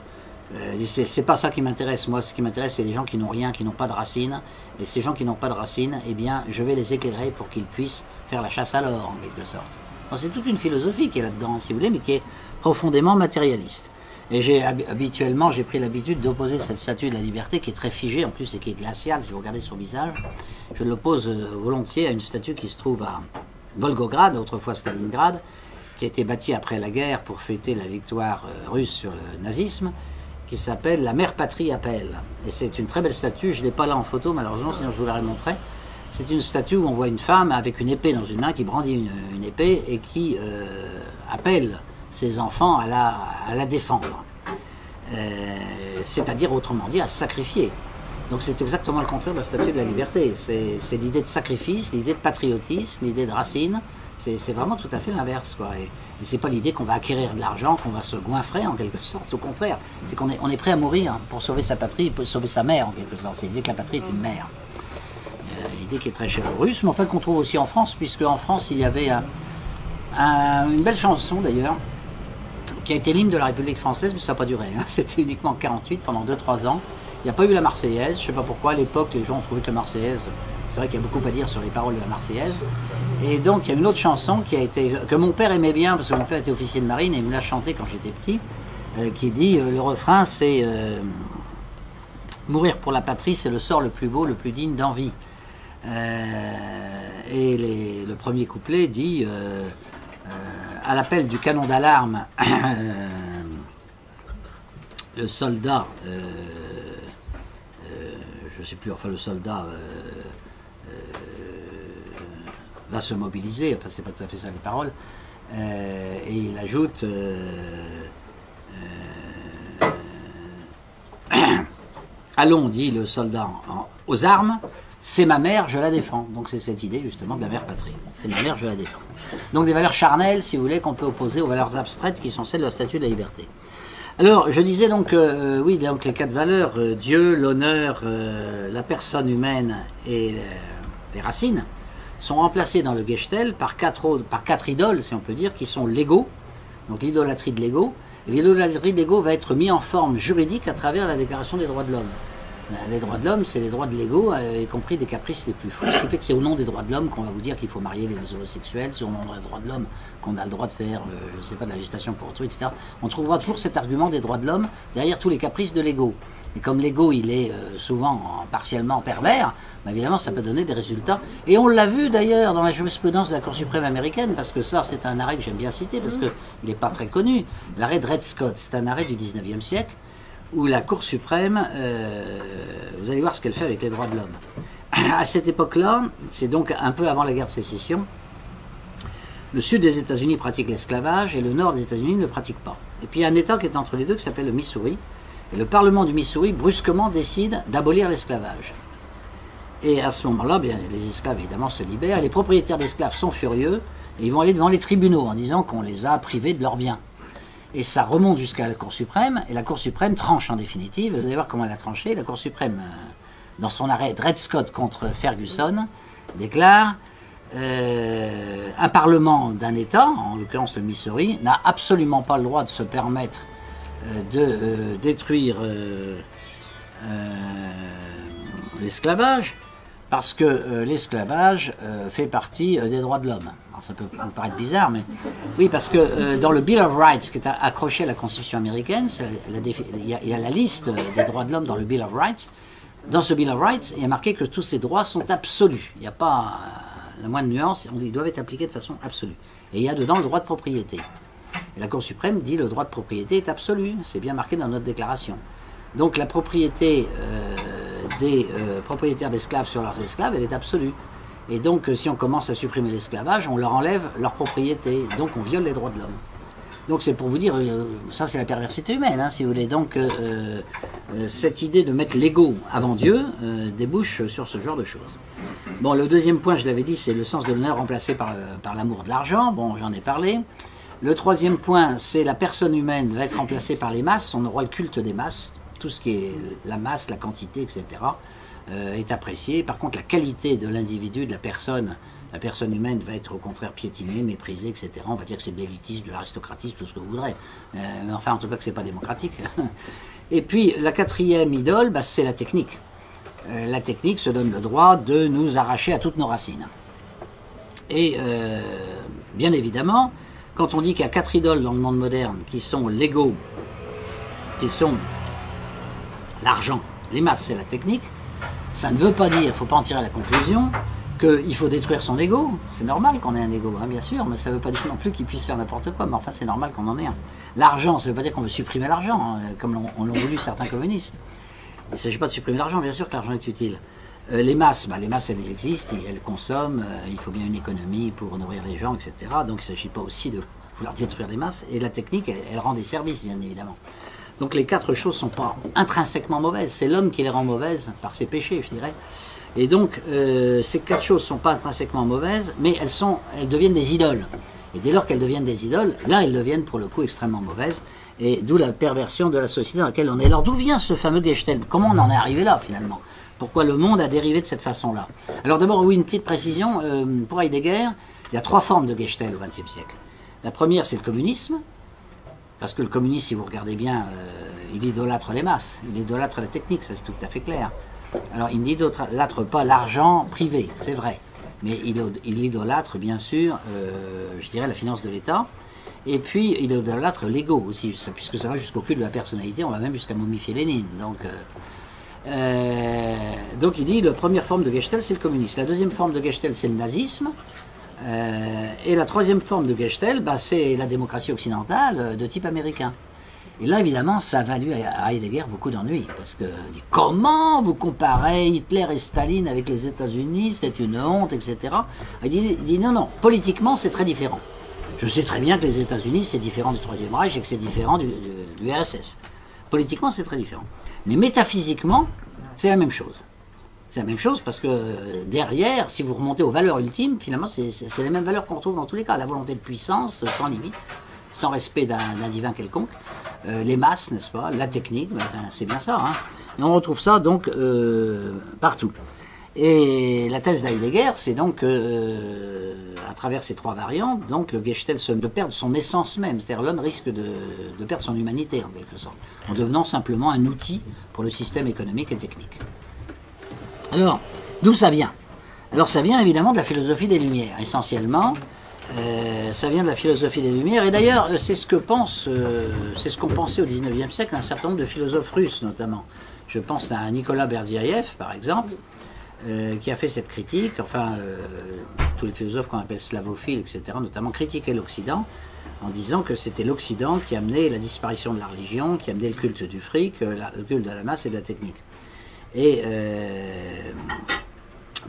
C'est pas ça qui m'intéresse. Moi, ce qui m'intéresse, c'est les gens qui n'ont rien, qui n'ont pas de racines. Et ces gens qui n'ont pas de racines, eh bien, je vais les éclairer pour qu'ils puissent faire la chasse à l'or, en quelque sorte. C'est toute une philosophie qui est là-dedans, si vous voulez, mais qui est profondément matérialiste. Et habituellement, j'ai pris l'habitude d'opposer cette statue de la liberté, qui est très figée, en plus, et qui est glaciale, si vous regardez son visage. Je l'oppose volontiers à une statue qui se trouve à Volgograd, autrefois Stalingrad, qui a été bâtie après la guerre pour fêter la victoire russe sur le nazisme, qui s'appelle La Mère Patrie appelle. Et c'est une très belle statue, je ne l'ai pas là en photo malheureusement, sinon je vous l'aurais montré. C'est une statue où on voit une femme avec une épée dans une main, qui brandit une épée et qui appelle ses enfants à la défendre. C'est-à-dire, autrement dit, à se sacrifier. Donc c'est exactement le contraire de la statue de la liberté. C'est l'idée de sacrifice, l'idée de patriotisme, l'idée de racine. C'est vraiment tout à fait l'inverse, quoi. Et c'est pas l'idée qu'on va acquérir de l'argent, qu'on va se goinfrer en quelque sorte. Au contraire, c'est qu'on est prêt à mourir pour sauver sa patrie, pour sauver sa mère en quelque sorte. C'est l'idée que la patrie est une mère. Idée qui est très chère aux Russes, mais enfin qu'on trouve aussi en France, puisque en France il y avait une belle chanson d'ailleurs, qui a été l'hymne de la République française, mais ça n'a pas duré. Hein. C'était uniquement en 48, pendant 2-3 ans. Il n'y a pas eu la Marseillaise. Je ne sais pas pourquoi, à l'époque, les gens ont trouvé que la Marseillaise, c'est vrai qu'il y a beaucoup à dire sur les paroles de la Marseillaise. Et donc, il y a une autre chanson que mon père aimait bien, parce que mon père était officier de marine et il me l'a chantée quand j'étais petit, qui dit, le refrain, c'est mourir pour la patrie, c'est le sort le plus beau, le plus digne d'envie. Et le premier couplet dit, à l'appel du canon d'alarme, le soldat, je ne sais plus, enfin le soldat va se mobiliser, enfin c'est pas tout à fait ça les paroles, et il ajoute allons, dit le soldat, aux armes, c'est ma mère, je la défends. Donc c'est cette idée justement de la mère patrie. C'est ma mère, je la défends. Donc des valeurs charnelles, si vous voulez, qu'on peut opposer aux valeurs abstraites qui sont celles de la statue de la liberté. Alors je disais donc, oui, donc les 4 valeurs, Dieu, l'honneur, la personne humaine et les racines, sont remplacées dans le Gestell par 4 idoles, si on peut dire, qui sont l'ego, donc l'idolâtrie de l'ego. L'idolâtrie de l'ego va être mise en forme juridique à travers la Déclaration des droits de l'homme. Les droits de l'homme, c'est les droits de l'ego, y compris des caprices les plus fous. Ce qui fait que c'est au nom des droits de l'homme qu'on va vous dire qu'il faut marier les homosexuels, c'est au nom des droits de l'homme qu'on a le droit de faire, je ne sais pas, de la gestation pour autrui, etc. On trouvera toujours cet argument des droits de l'homme derrière tous les caprices de l'ego. Et comme l'ego, il est souvent partiellement pervers, bah évidemment, ça peut donner des résultats. Et on l'a vu d'ailleurs dans la jurisprudence de la Cour suprême américaine, parce que ça, c'est un arrêt que j'aime bien citer, parce qu'il n'est pas très connu. L'arrêt de Dred Scott, c'est un arrêt du 19e siècle, où la Cour suprême, vous allez voir ce qu'elle fait avec les droits de l'homme. À cette époque-là, c'est donc un peu avant la guerre de sécession, le sud des États-Unis pratique l'esclavage et le nord des États-Unis ne le pratique pas. Et puis il y a un État qui est entre les deux qui s'appelle le Missouri, et le Parlement du Missouri brusquement décide d'abolir l'esclavage. Et à ce moment-là, bien, les esclaves évidemment se libèrent, et les propriétaires d'esclaves sont furieux, et ils vont aller devant les tribunaux en disant qu'on les a privés de leurs biens. Et ça remonte jusqu'à la Cour suprême, et la Cour suprême tranche en définitive. Vous allez voir comment elle a tranché. La Cour suprême, dans son arrêt Dred Scott contre Ferguson, déclare un parlement d'un État, en l'occurrence le Missouri, n'a absolument pas le droit de se permettre de détruire l'esclavage, parce que l'esclavage fait partie des droits de l'homme. Ça peut vous paraître bizarre, mais oui, parce que dans le Bill of Rights, qui est accroché à la Constitution américaine, il y a la liste des droits de l'homme dans le Bill of Rights. Dans ce Bill of Rights, il y a marqué que tous ces droits sont absolus. Il n'y a pas la moindre nuance, ils doivent être appliqués de façon absolue. Et il y a dedans le droit de propriété. Et la Cour suprême dit que le droit de propriété est absolu, c'est bien marqué dans notre déclaration. Donc la propriété des propriétaires d'esclaves sur leurs esclaves, elle est absolue. Et donc si on commence à supprimer l'esclavage, on leur enlève leur propriété, donc on viole les droits de l'homme. Donc c'est pour vous dire, ça c'est la perversité humaine, hein, si vous voulez. Donc cette idée de mettre l'ego avant Dieu débouche sur ce genre de choses. Bon, le deuxième point, je l'avais dit, c'est le sens de l'honneur remplacé par l'amour de l'argent. Bon, j'en ai parlé. Le troisième point, c'est la personne humaine va être remplacée par les masses. On aura le culte des masses. Tout ce qui est la masse, la quantité, etc. Est apprécié. Par contre, la qualité de l'individu, de la personne humaine va être au contraire piétinée, méprisée, etc. On va dire que c'est de l'élitisme, de l'aristocratisme, tout ce que vous voudrez. Mais enfin, en tout cas, que c'est pas démocratique. Et puis, la quatrième idole, bah, c'est la technique. La technique se donne le droit de nous arracher à toutes nos racines. Et bien évidemment, quand on dit qu'il y a 4 idoles dans le monde moderne, qui sont l'ego, qui sont l'argent, les masses, c'est la technique, ça ne veut pas dire, il ne faut pas en tirer la conclusion, qu'il faut détruire son ego. C'est normal qu'on ait un ego, hein, bien sûr, mais ça ne veut pas dire non plus qu'il puisse faire n'importe quoi, mais enfin c'est normal qu'on en ait un. L'argent, ça ne veut pas dire qu'on veut supprimer l'argent, hein, comme l'ont voulu certains communistes. Il ne s'agit pas de supprimer l'argent, bien sûr que l'argent est utile. Les masses, bah, elles existent, elles consomment, il faut bien une économie pour nourrir les gens, etc. Donc il ne s'agit pas aussi de vouloir détruire les masses. Et la technique, elle rend des services, bien évidemment. Donc les 4 choses ne sont pas intrinsèquement mauvaises, c'est l'homme qui les rend mauvaises par ses péchés, je dirais. Et donc ces 4 choses ne sont pas intrinsèquement mauvaises, mais elles deviennent des idoles. Et dès lors qu'elles deviennent des idoles, là elles deviennent pour le coup extrêmement mauvaises, et d'où la perversion de la société dans laquelle on est. Alors d'où vient ce fameux Gestell? Comment on en est arrivé là finalement? Pourquoi le monde a dérivé de cette façon-là? Alors d'abord, oui, une petite précision, pour Heidegger, il y a 3 formes de Gestell au XXe siècle. La première, c'est le communisme, parce que le communisme, si vous regardez bien, il idolâtre les masses, il idolâtre la technique, ça c'est tout à fait clair. Alors il n'idolâtre pas l'argent privé, c'est vrai, mais il idolâtre bien sûr, je dirais, la finance de l'État, et puis il idolâtre l'ego aussi, puisque ça va jusqu'au culte de la personnalité, on va même jusqu'à momifier Lénine. Donc il dit, la première forme de Gestell, c'est le communisme. La deuxième forme de Gestell, c'est le nazisme. Et la troisième forme de Gestell, bah, c'est la démocratie occidentale de type américain. Et là, évidemment, ça a valu à Heidegger beaucoup d'ennuis, parce que comment vous comparez Hitler et Staline avec les États-Unis, c'est une honte, etc. Il dit non, non, politiquement, c'est très différent. Je sais très bien que les États-Unis, c'est différent du Troisième Reich et que c'est différent du RSS. Politiquement, c'est très différent. Mais métaphysiquement, c'est la même chose. C'est la même chose parce que derrière, si vous remontez aux valeurs ultimes, finalement, c'est les mêmes valeurs qu'on retrouve dans tous les cas. La volonté de puissance, sans limite, sans respect d'un divin quelconque. Les masses, n'est-ce pas? La technique, c'est bien ça. Hein. Et on retrouve ça donc partout. Et la thèse d'Heidegger, c'est donc, à travers ces 3 variantes, donc le Gestell de perdre son essence même. C'est-à-dire l'homme risque de perdre son humanité, en quelque sorte, en devenant simplement un outil pour le système économique et technique. Alors, d'où ça vient? Alors ça vient évidemment de la philosophie des Lumières, essentiellement. Ça vient de la philosophie des Lumières, et d'ailleurs c'est ce qu'ont pensé au XIXe siècle un certain nombre de philosophes russes notamment. Je pense à Nicolas Berdyaev par exemple, qui a fait cette critique, enfin tous les philosophes qu'on appelle slavophiles, etc., notamment critiquaient l'Occident en disant que c'était l'Occident qui amenait la disparition de la religion, qui amenait le culte du fric, le culte de la masse et de la technique. Et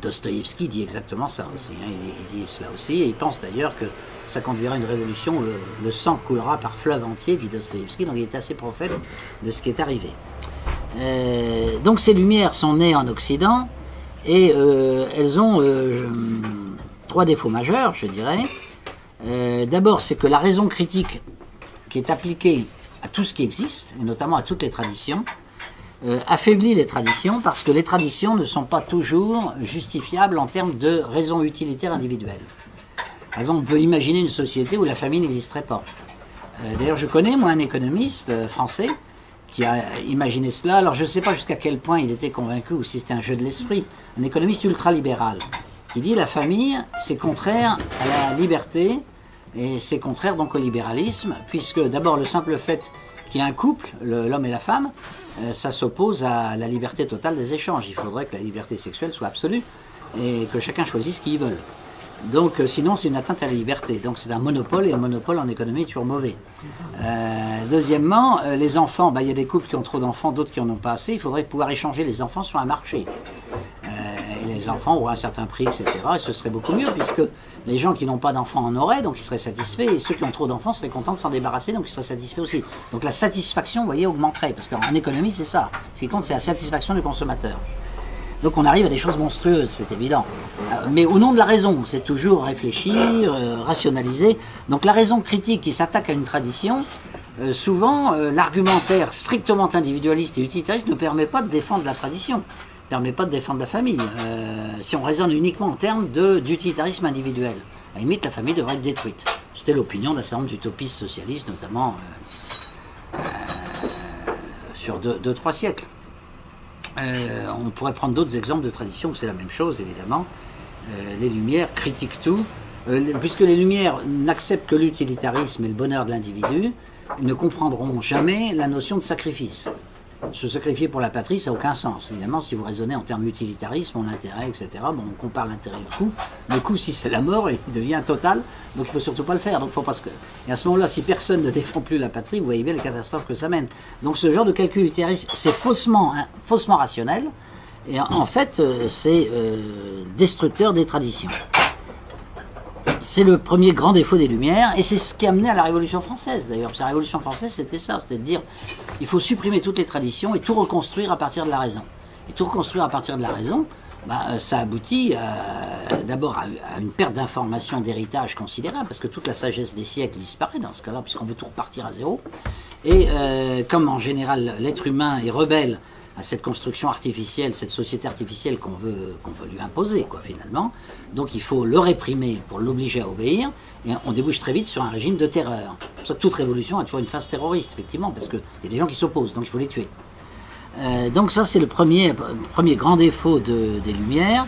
Dostoïevski dit exactement ça aussi, hein. Il dit cela aussi, et il pense d'ailleurs que ça conduira à une révolution où le sang coulera par fleuve entier, dit Dostoïevski, donc il est assez prophète de ce qui est arrivé. Donc ces lumières sont nées en Occident, et elles ont 3 défauts majeurs, je dirais. D'abord, c'est que la raison critique qui est appliquée à tout ce qui existe, et notamment à toutes les traditions, affaiblit les traditions parce que les traditions ne sont pas toujours justifiables en termes de raisons utilitaires individuelles. Par exemple, on peut imaginer une société où la famille n'existerait pas. D'ailleurs, je connais, moi, un économiste français qui a imaginé cela. Alors, je ne sais pas jusqu'à quel point il était convaincu ou si c'était un jeu de l'esprit. Un économiste ultralibéral qui dit la famille, c'est contraire à la liberté et c'est contraire donc au libéralisme, puisque d'abord, le simple fait qu'il y ait un couple, l'homme et la femme, ça s'oppose à la liberté totale des échanges. Il faudrait que la liberté sexuelle soit absolue et que chacun choisisse qui il veut. Donc sinon c'est une atteinte à la liberté. Donc c'est un monopole, et le monopole en économie est toujours mauvais. Deuxièmement, les enfants, il y a des couples qui ont trop d'enfants, d'autres qui en ont pas assez. Il faudrait pouvoir échanger les enfants sur un marché. Et les enfants auraient un certain prix, etc. Et ce serait beaucoup mieux puisque les gens qui n'ont pas d'enfants en auraient, donc ils seraient satisfaits, et ceux qui ont trop d'enfants seraient contents de s'en débarrasser, donc ils seraient satisfaits aussi. Donc la satisfaction, vous voyez, augmenterait, parce qu'en économie, c'est ça. Ce qui compte, c'est la satisfaction du consommateur. Donc on arrive à des choses monstrueuses, c'est évident. Mais au nom de la raison, c'est toujours réfléchir, rationaliser. Donc la raison critique qui s'attaque à une tradition, souvent l'argumentaire strictement individualiste et utilitariste ne permet pas de défendre la tradition. Ne permet pas de défendre la famille, si on raisonne uniquement en termes d'utilitarisme individuel. À la limite, la famille devrait être détruite. C'était l'opinion d'un certain nombre d'utopistes socialistes, notamment sur 2-3 siècles. On pourrait prendre d'autres exemples de traditions où c'est la même chose, évidemment. Les Lumières critiquent tout, puisque les Lumières n'acceptent que l'utilitarisme et le bonheur de l'individu, ils ne comprendront jamais la notion de sacrifice. Se sacrifier pour la patrie, ça n'a aucun sens. Évidemment, si vous raisonnez en termes d'utilitarisme, mon intérêt, etc., bon, on compare l'intérêt et le coût. Le coût, si c'est la mort, il devient total, donc il ne faut surtout pas le faire. Donc, faut pas Et à ce moment-là, si personne ne défend plus la patrie, vous voyez bien les catastrophes que ça mène. Donc ce genre de calcul utilitariste, c'est faussement rationnel, et en fait, c'est destructeur des traditions. C'est le premier grand défaut des Lumières, et c'est ce qui a amené à la Révolution française, d'ailleurs. Parce que la Révolution française, c'était ça, c'était de dire il faut supprimer toutes les traditions et tout reconstruire à partir de la raison. Et tout reconstruire à partir de la raison, ça aboutit d'abord à une perte d'information, d'héritage considérable, parce que toute la sagesse des siècles disparaît dans ce cas-là, puisqu'on veut tout repartir à zéro. Et comme en général l'être humain est rebelle à cette construction artificielle, cette société artificielle qu'on veut lui imposer, quoi, finalement. Donc il faut le réprimer pour l'obliger à obéir, et on débouche très vite sur un régime de terreur. C'est pour ça que toute révolution a toujours une phase terroriste, effectivement, parce qu'il y a des gens qui s'opposent, donc il faut les tuer. Donc ça, c'est le premier grand défaut des Lumières,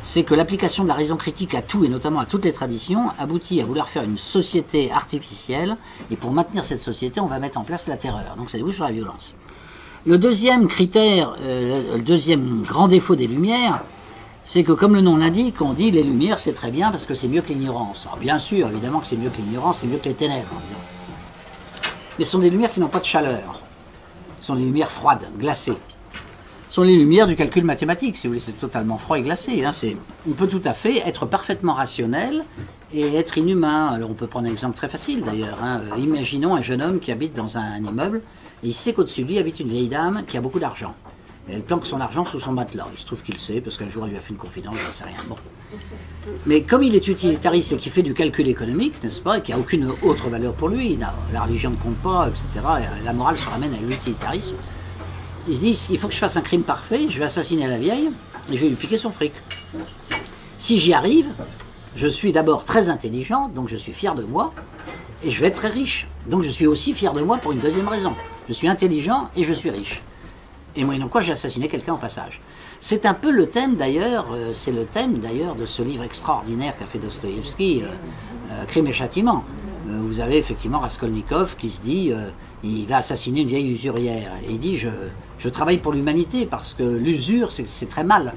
c'est que l'application de la raison critique à tout, et notamment à toutes les traditions, aboutit à vouloir faire une société artificielle, et pour maintenir cette société, on va mettre en place la terreur. Donc ça débouche sur la violence. Le deuxième critère, le deuxième grand défaut des Lumières, c'est que comme le nom l'indique, on dit les Lumières c'est très bien parce que c'est mieux que l'ignorance. Alors bien sûr, évidemment que c'est mieux que l'ignorance, c'est mieux que les ténèbres. Mais ce sont des lumières qui n'ont pas de chaleur. Ce sont des lumières froides, glacées. Ce sont les lumières du calcul mathématique, si vous voulez, c'est totalement froid et glacé. Hein. On peut tout à fait être parfaitement rationnel et être inhumain. Alors on peut prendre un exemple très facile d'ailleurs. Hein. Imaginons un jeune homme qui habite dans un immeuble, et il sait qu'au-dessus de lui habite une vieille dame qui a beaucoup d'argent. Et elle planque son argent sous son matelas. Il se trouve qu'il sait, parce qu'un jour elle lui a fait une confidence, je ne sais rien. Bon. Mais comme il est utilitariste et qu'il fait du calcul économique, n'est-ce pas, et qu'il n'y a aucune autre valeur pour lui, la religion ne compte pas, etc., et la morale se ramène à l'utilitarisme, il se dit, il faut que je fasse un crime parfait, je vais assassiner la vieille, et je vais lui piquer son fric. Si j'y arrive, je suis d'abord très intelligent, donc je suis fier de moi, et je vais être très riche. Donc je suis aussi fier de moi pour une deuxième raison. Je suis intelligent et je suis riche. Et moyennant quoi j'ai assassiné quelqu'un au passage. C'est un peu le thème d'ailleurs, c'est le thème d'ailleurs de ce livre extraordinaire qu'a fait Dostoïevski, Crime et Châtiment. Vous avez effectivement Raskolnikov qui se dit, il va assassiner une vieille usurière. Et il dit, je travaille pour l'humanité parce que l'usure c'est très mal.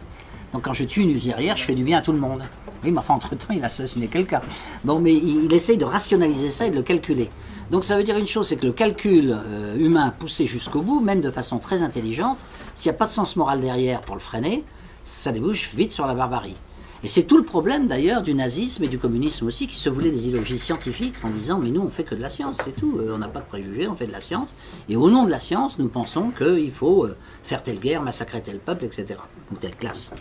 Donc quand je tue une usurière, je fais du bien à tout le monde. Oui, mais enfin, entre-temps, il a assassiné quelqu'un. Bon, mais il essaye de rationaliser ça et de le calculer. Donc ça veut dire une chose, c'est que le calcul humain poussé jusqu'au bout, même de façon très intelligente, s'il n'y a pas de sens moral derrière pour le freiner, ça débouche vite sur la barbarie. Et c'est tout le problème d'ailleurs du nazisme et du communisme aussi, qui se voulaient des idéologies scientifiques en disant, mais nous on fait que de la science, c'est tout, on n'a pas de préjugés, on fait de la science. Et au nom de la science, nous pensons qu'il faut faire telle guerre, massacrer tel peuple, etc. Ou telle classe.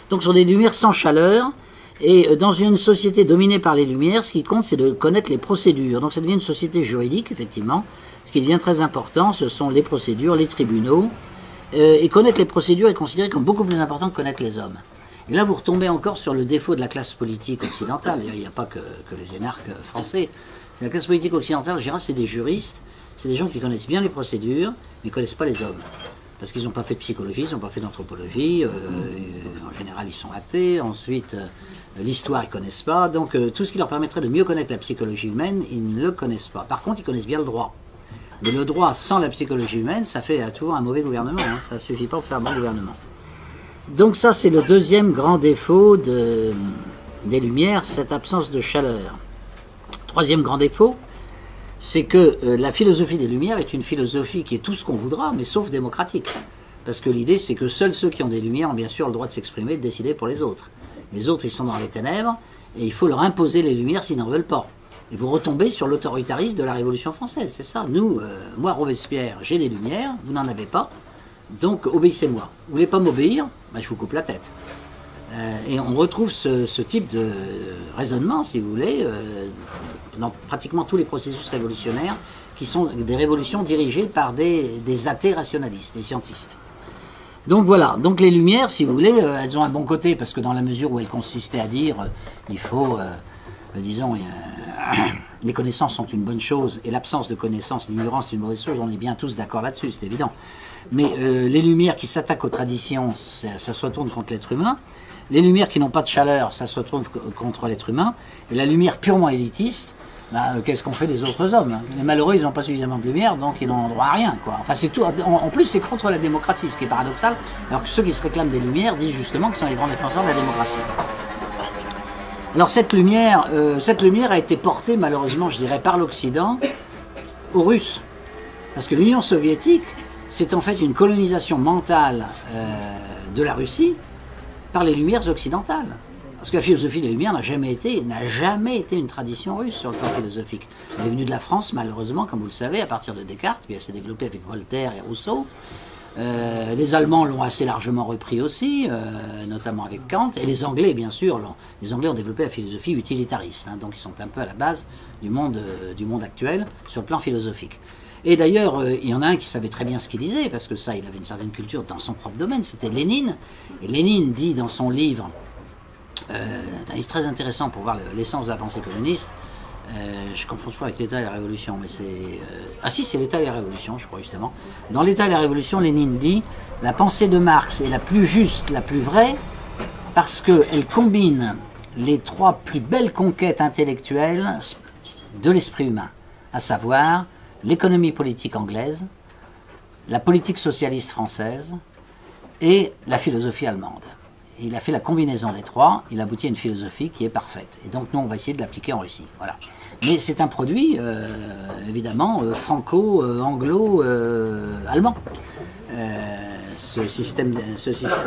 Donc ce sont des lumières sans chaleur, et dans une société dominée par les lumières, ce qui compte c'est de connaître les procédures. Donc ça devient une société juridique, effectivement. Ce qui devient très important, ce sont les procédures, les tribunaux, et connaître les procédures est considéré comme beaucoup plus important que connaître les hommes. Et là vous retombez encore sur le défaut de la classe politique occidentale, il n'y a pas que les énarques français. La classe politique occidentale, en général, c'est des juristes, c'est des gens qui connaissent bien les procédures, mais ne connaissent pas les hommes. Parce qu'ils n'ont pas fait de psychologie, ils n'ont pas fait d'anthropologie, en général ils sont athées, ensuite l'histoire ils ne connaissent pas, donc tout ce qui leur permettrait de mieux connaître la psychologie humaine, ils ne le connaissent pas. Par contre ils connaissent bien le droit. Mais le droit sans la psychologie humaine, ça fait toujours un mauvais gouvernement, hein, ça ne suffit pas pour faire un bon gouvernement. Donc ça c'est le deuxième grand défaut des Lumières, cette absence de chaleur. Troisième grand défaut, c'est que la philosophie des Lumières est une philosophie qui est tout ce qu'on voudra, mais sauf démocratique. Parce que l'idée, c'est que seuls ceux qui ont des Lumières ont bien sûr le droit de s'exprimer et de décider pour les autres. Les autres, ils sont dans les ténèbres, et il faut leur imposer les Lumières s'ils n'en veulent pas. Et vous retombez sur l'autoritarisme de la Révolution française, c'est ça. Nous, moi, Robespierre, j'ai des Lumières, vous n'en avez pas, donc obéissez-moi. Vous voulez pas m'obéir, ben, je vous coupe la tête. Et on retrouve ce type de raisonnement, si vous voulez, dans pratiquement tous les processus révolutionnaires, qui sont des révolutions dirigées par des athées rationalistes, des scientistes. Donc voilà, donc les Lumières, si vous voulez, elles ont un bon côté, parce que dans la mesure où elles consistaient à dire, il faut, disons, les connaissances sont une bonne chose, et l'absence de connaissances, l'ignorance est une mauvaise chose, on est bien tous d'accord là-dessus, c'est évident. Mais les Lumières qui s'attaquent aux traditions, ça se retourne contre l'être humain. Les Lumières qui n'ont pas de chaleur, ça se retrouve contre l'être humain. Et la lumière purement élitiste, bah, qu'est-ce qu'on fait des autres hommes? Les malheureux, ils n'ont pas suffisamment de lumière, donc ils n'ont droit à rien, quoi. Enfin, c'est tout. En plus, c'est contre la démocratie, ce qui est paradoxal. Alors que ceux qui se réclament des Lumières disent justement qu'ils sont les grands défenseurs de la démocratie. Alors cette lumière a été portée, malheureusement, je dirais, par l'Occident aux Russes. Parce que l'Union soviétique, c'est en fait une colonisation mentale de la Russie par les Lumières occidentales. Parce que la philosophie des Lumières n'a jamais été une tradition russe sur le plan philosophique. Elle est venue de la France, malheureusement, comme vous le savez, à partir de Descartes, puis elle s'est développée avec Voltaire et Rousseau. Les Allemands l'ont assez largement repris aussi, notamment avec Kant, et les Anglais, bien sûr, les Anglais ont développé la philosophie utilitariste, hein, donc ils sont un peu à la base du monde actuel sur le plan philosophique. Et d'ailleurs, il y en a un qui savait très bien ce qu'il disait, parce que ça, il avait une certaine culture dans son propre domaine, c'était Lénine. Et Lénine dit dans son livre, un livre très intéressant pour voir l'essence de la pensée communiste, je confonds toujours avec l'État et la Révolution, mais c'est... ah si, c'est l'État et la Révolution, je crois justement. Dans l'État et la Révolution, Lénine dit, la pensée de Marx est la plus juste, la plus vraie, parce qu'elle combine les trois plus belles conquêtes intellectuelles de l'esprit humain, à savoir l'économie politique anglaise, la politique socialiste française et la philosophie allemande. Et il a fait la combinaison des trois, il aboutit à une philosophie qui est parfaite. Et donc nous, on va essayer de l'appliquer en Russie. Voilà. Mais c'est un produit, évidemment, franco-anglo-allemand. Ce système,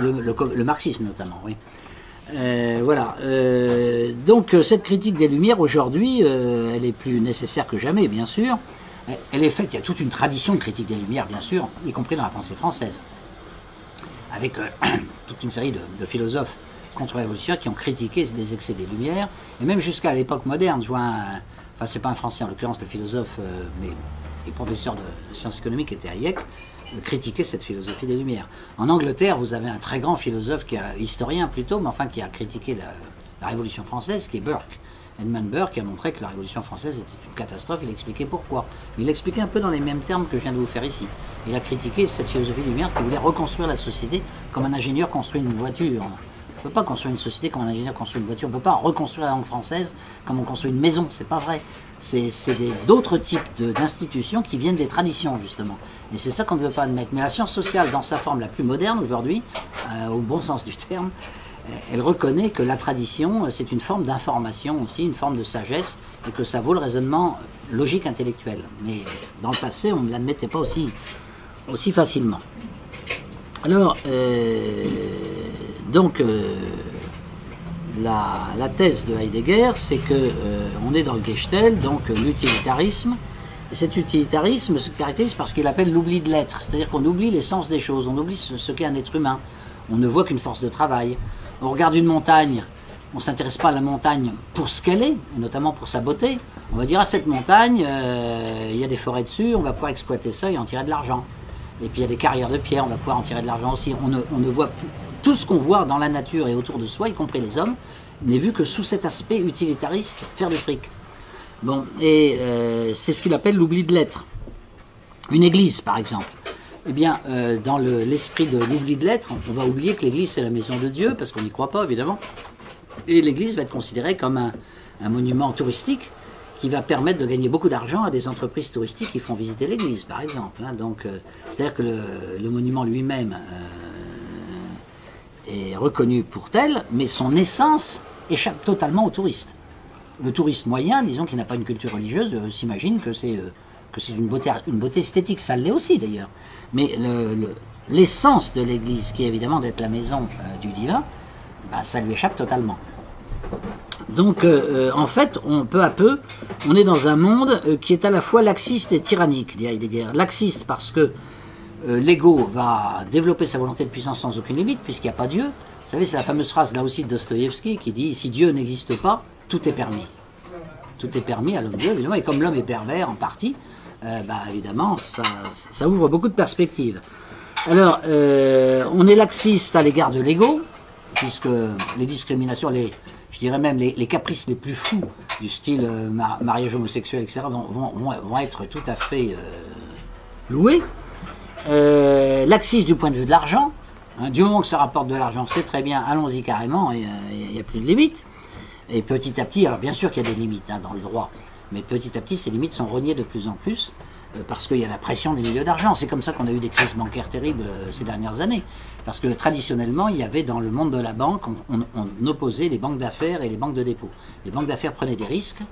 le marxisme notamment, oui. Voilà. Donc cette critique des Lumières, aujourd'hui, elle est plus nécessaire que jamais, bien sûr. Elle est faite, il y a toute une tradition de critique des Lumières, bien sûr, y compris dans la pensée française. avec toute une série de philosophes contre-révolutionnaires qui ont critiqué les excès des Lumières, et même jusqu'à l'époque moderne. Je vois enfin, c'est pas un Français en l'occurrence, le philosophe, mais les professeurs de sciences économiques étaient Hayek, critiquer cette philosophie des Lumières. En Angleterre, vous avez un très grand philosophe, historien plutôt, mais enfin qui a critiqué la Révolution française, qui est Burke. Edmund Burke, qui a montré que la Révolution française était une catastrophe, il expliquait pourquoi. Mais il expliquait un peu dans les mêmes termes que je viens de vous faire ici. Il a critiqué cette philosophie des Lumières qui voulait reconstruire la société comme un ingénieur construit une voiture. On ne peut pas construire une société comme un ingénieur construit une voiture. On ne peut pas reconstruire la langue française comme on construit une maison. C'est pas vrai. C'est d'autres types d'institutions qui viennent des traditions, justement. Et c'est ça qu'on ne veut pas admettre. Mais la science sociale, dans sa forme la plus moderne aujourd'hui, au bon sens du terme, elle reconnaît que la tradition, c'est une forme d'information aussi, une forme de sagesse, et que ça vaut le raisonnement logique intellectuel. Mais dans le passé, on ne l'admettait pas aussi facilement. Alors, donc, la thèse de Heidegger, c'est que on est dans le Gestell, donc l'utilitarisme. Et cet utilitarisme se caractérise par ce qu'il appelle l'oubli de l'être, c'est-à-dire qu'on oublie l'essence des choses, on oublie ce qu'est un être humain. On ne voit qu'une force de travail. On regarde une montagne, on ne s'intéresse pas à la montagne pour ce qu'elle est, et notamment pour sa beauté. On va dire à cette montagne, il y a des forêts dessus, on va pouvoir exploiter ça et en tirer de l'argent. Et puis il y a des carrières de pierre, on va pouvoir en tirer de l'argent aussi. On ne voit plus, tout ce qu'on voit dans la nature et autour de soi, y compris les hommes, n'est vu que sous cet aspect utilitariste, faire du fric. Bon, et c'est ce qu'il appelle l'oubli de l'être. Une église, par exemple. Eh bien, dans l'esprit de l'oubli de l'être, on va oublier que l'église c'est la maison de Dieu, parce qu'on n'y croit pas, évidemment. Et l'église va être considérée comme un monument touristique qui va permettre de gagner beaucoup d'argent à des entreprises touristiques qui font visiter l'église, par exemple. Hein. Donc, c'est-à-dire que le monument lui-même est reconnu pour tel, mais son essence échappe totalement aux touristes. Le touriste moyen, disons, qui n'a pas une culture religieuse, s'imagine que c'est une beauté esthétique. Ça l'est aussi, d'ailleurs. Mais l'essence de l'Église, qui est évidemment d'être la maison du divin, ben, ça lui échappe totalement. Donc, en fait, peu à peu, on est dans un monde qui est à la fois laxiste et tyrannique, dit Heidegger. Laxiste parce que l'ego va développer sa volonté de puissance sans aucune limite, puisqu'il n'y a pas Dieu. Vous savez, c'est la fameuse phrase, là aussi, de Dostoïevski, qui dit « Si Dieu n'existe pas, tout est permis ». Tout est permis à l'homme-dieu, évidemment, et comme l'homme est pervers en partie, bah, évidemment, ça ouvre beaucoup de perspectives. Alors, on est laxiste à l'égard de l'ego, puisque les discriminations, je dirais même les caprices les plus fous du style mariage homosexuel, etc., vont être tout à fait loués. Laxiste du point de vue de l'argent, hein, du moment que ça rapporte de l'argent, c'est très bien, allons-y carrément, il n'y a plus de limites. Et petit à petit, alors bien sûr qu'il y a des limites hein, dans le droit, mais petit à petit, ces limites sont rognées de plus en plus parce qu'il y a la pression des milieux d'argent. C'est comme ça qu'on a eu des crises bancaires terribles ces dernières années. Parce que traditionnellement, il y avait dans le monde de la banque, on opposait les banques d'affaires et les banques de dépôt. Les banques d'affaires prenaient des risques,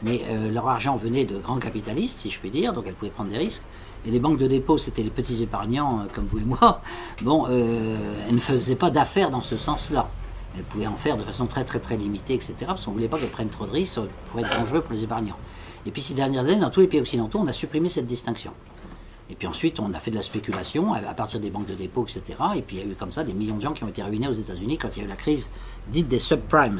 mais leur argent venait de grands capitalistes, si je puis dire, donc elles pouvaient prendre des risques. Et les banques de dépôt, c'était les petits épargnants comme vous et moi. Bon, elles ne faisaient pas d'affaires dans ce sens-là. Elles pouvaient en faire de façon très limitée, etc. Parce qu'on ne voulait pas qu'elles prennent trop de risques, ça pouvait être dangereux pour les épargnants. Et puis ces dernières années, dans tous les pays occidentaux, on a supprimé cette distinction. Et puis ensuite, on a fait de la spéculation à partir des banques de dépôt, etc. Et puis il y a eu comme ça des millions de gens qui ont été ruinés aux États-Unis quand il y a eu la crise dite des subprimes.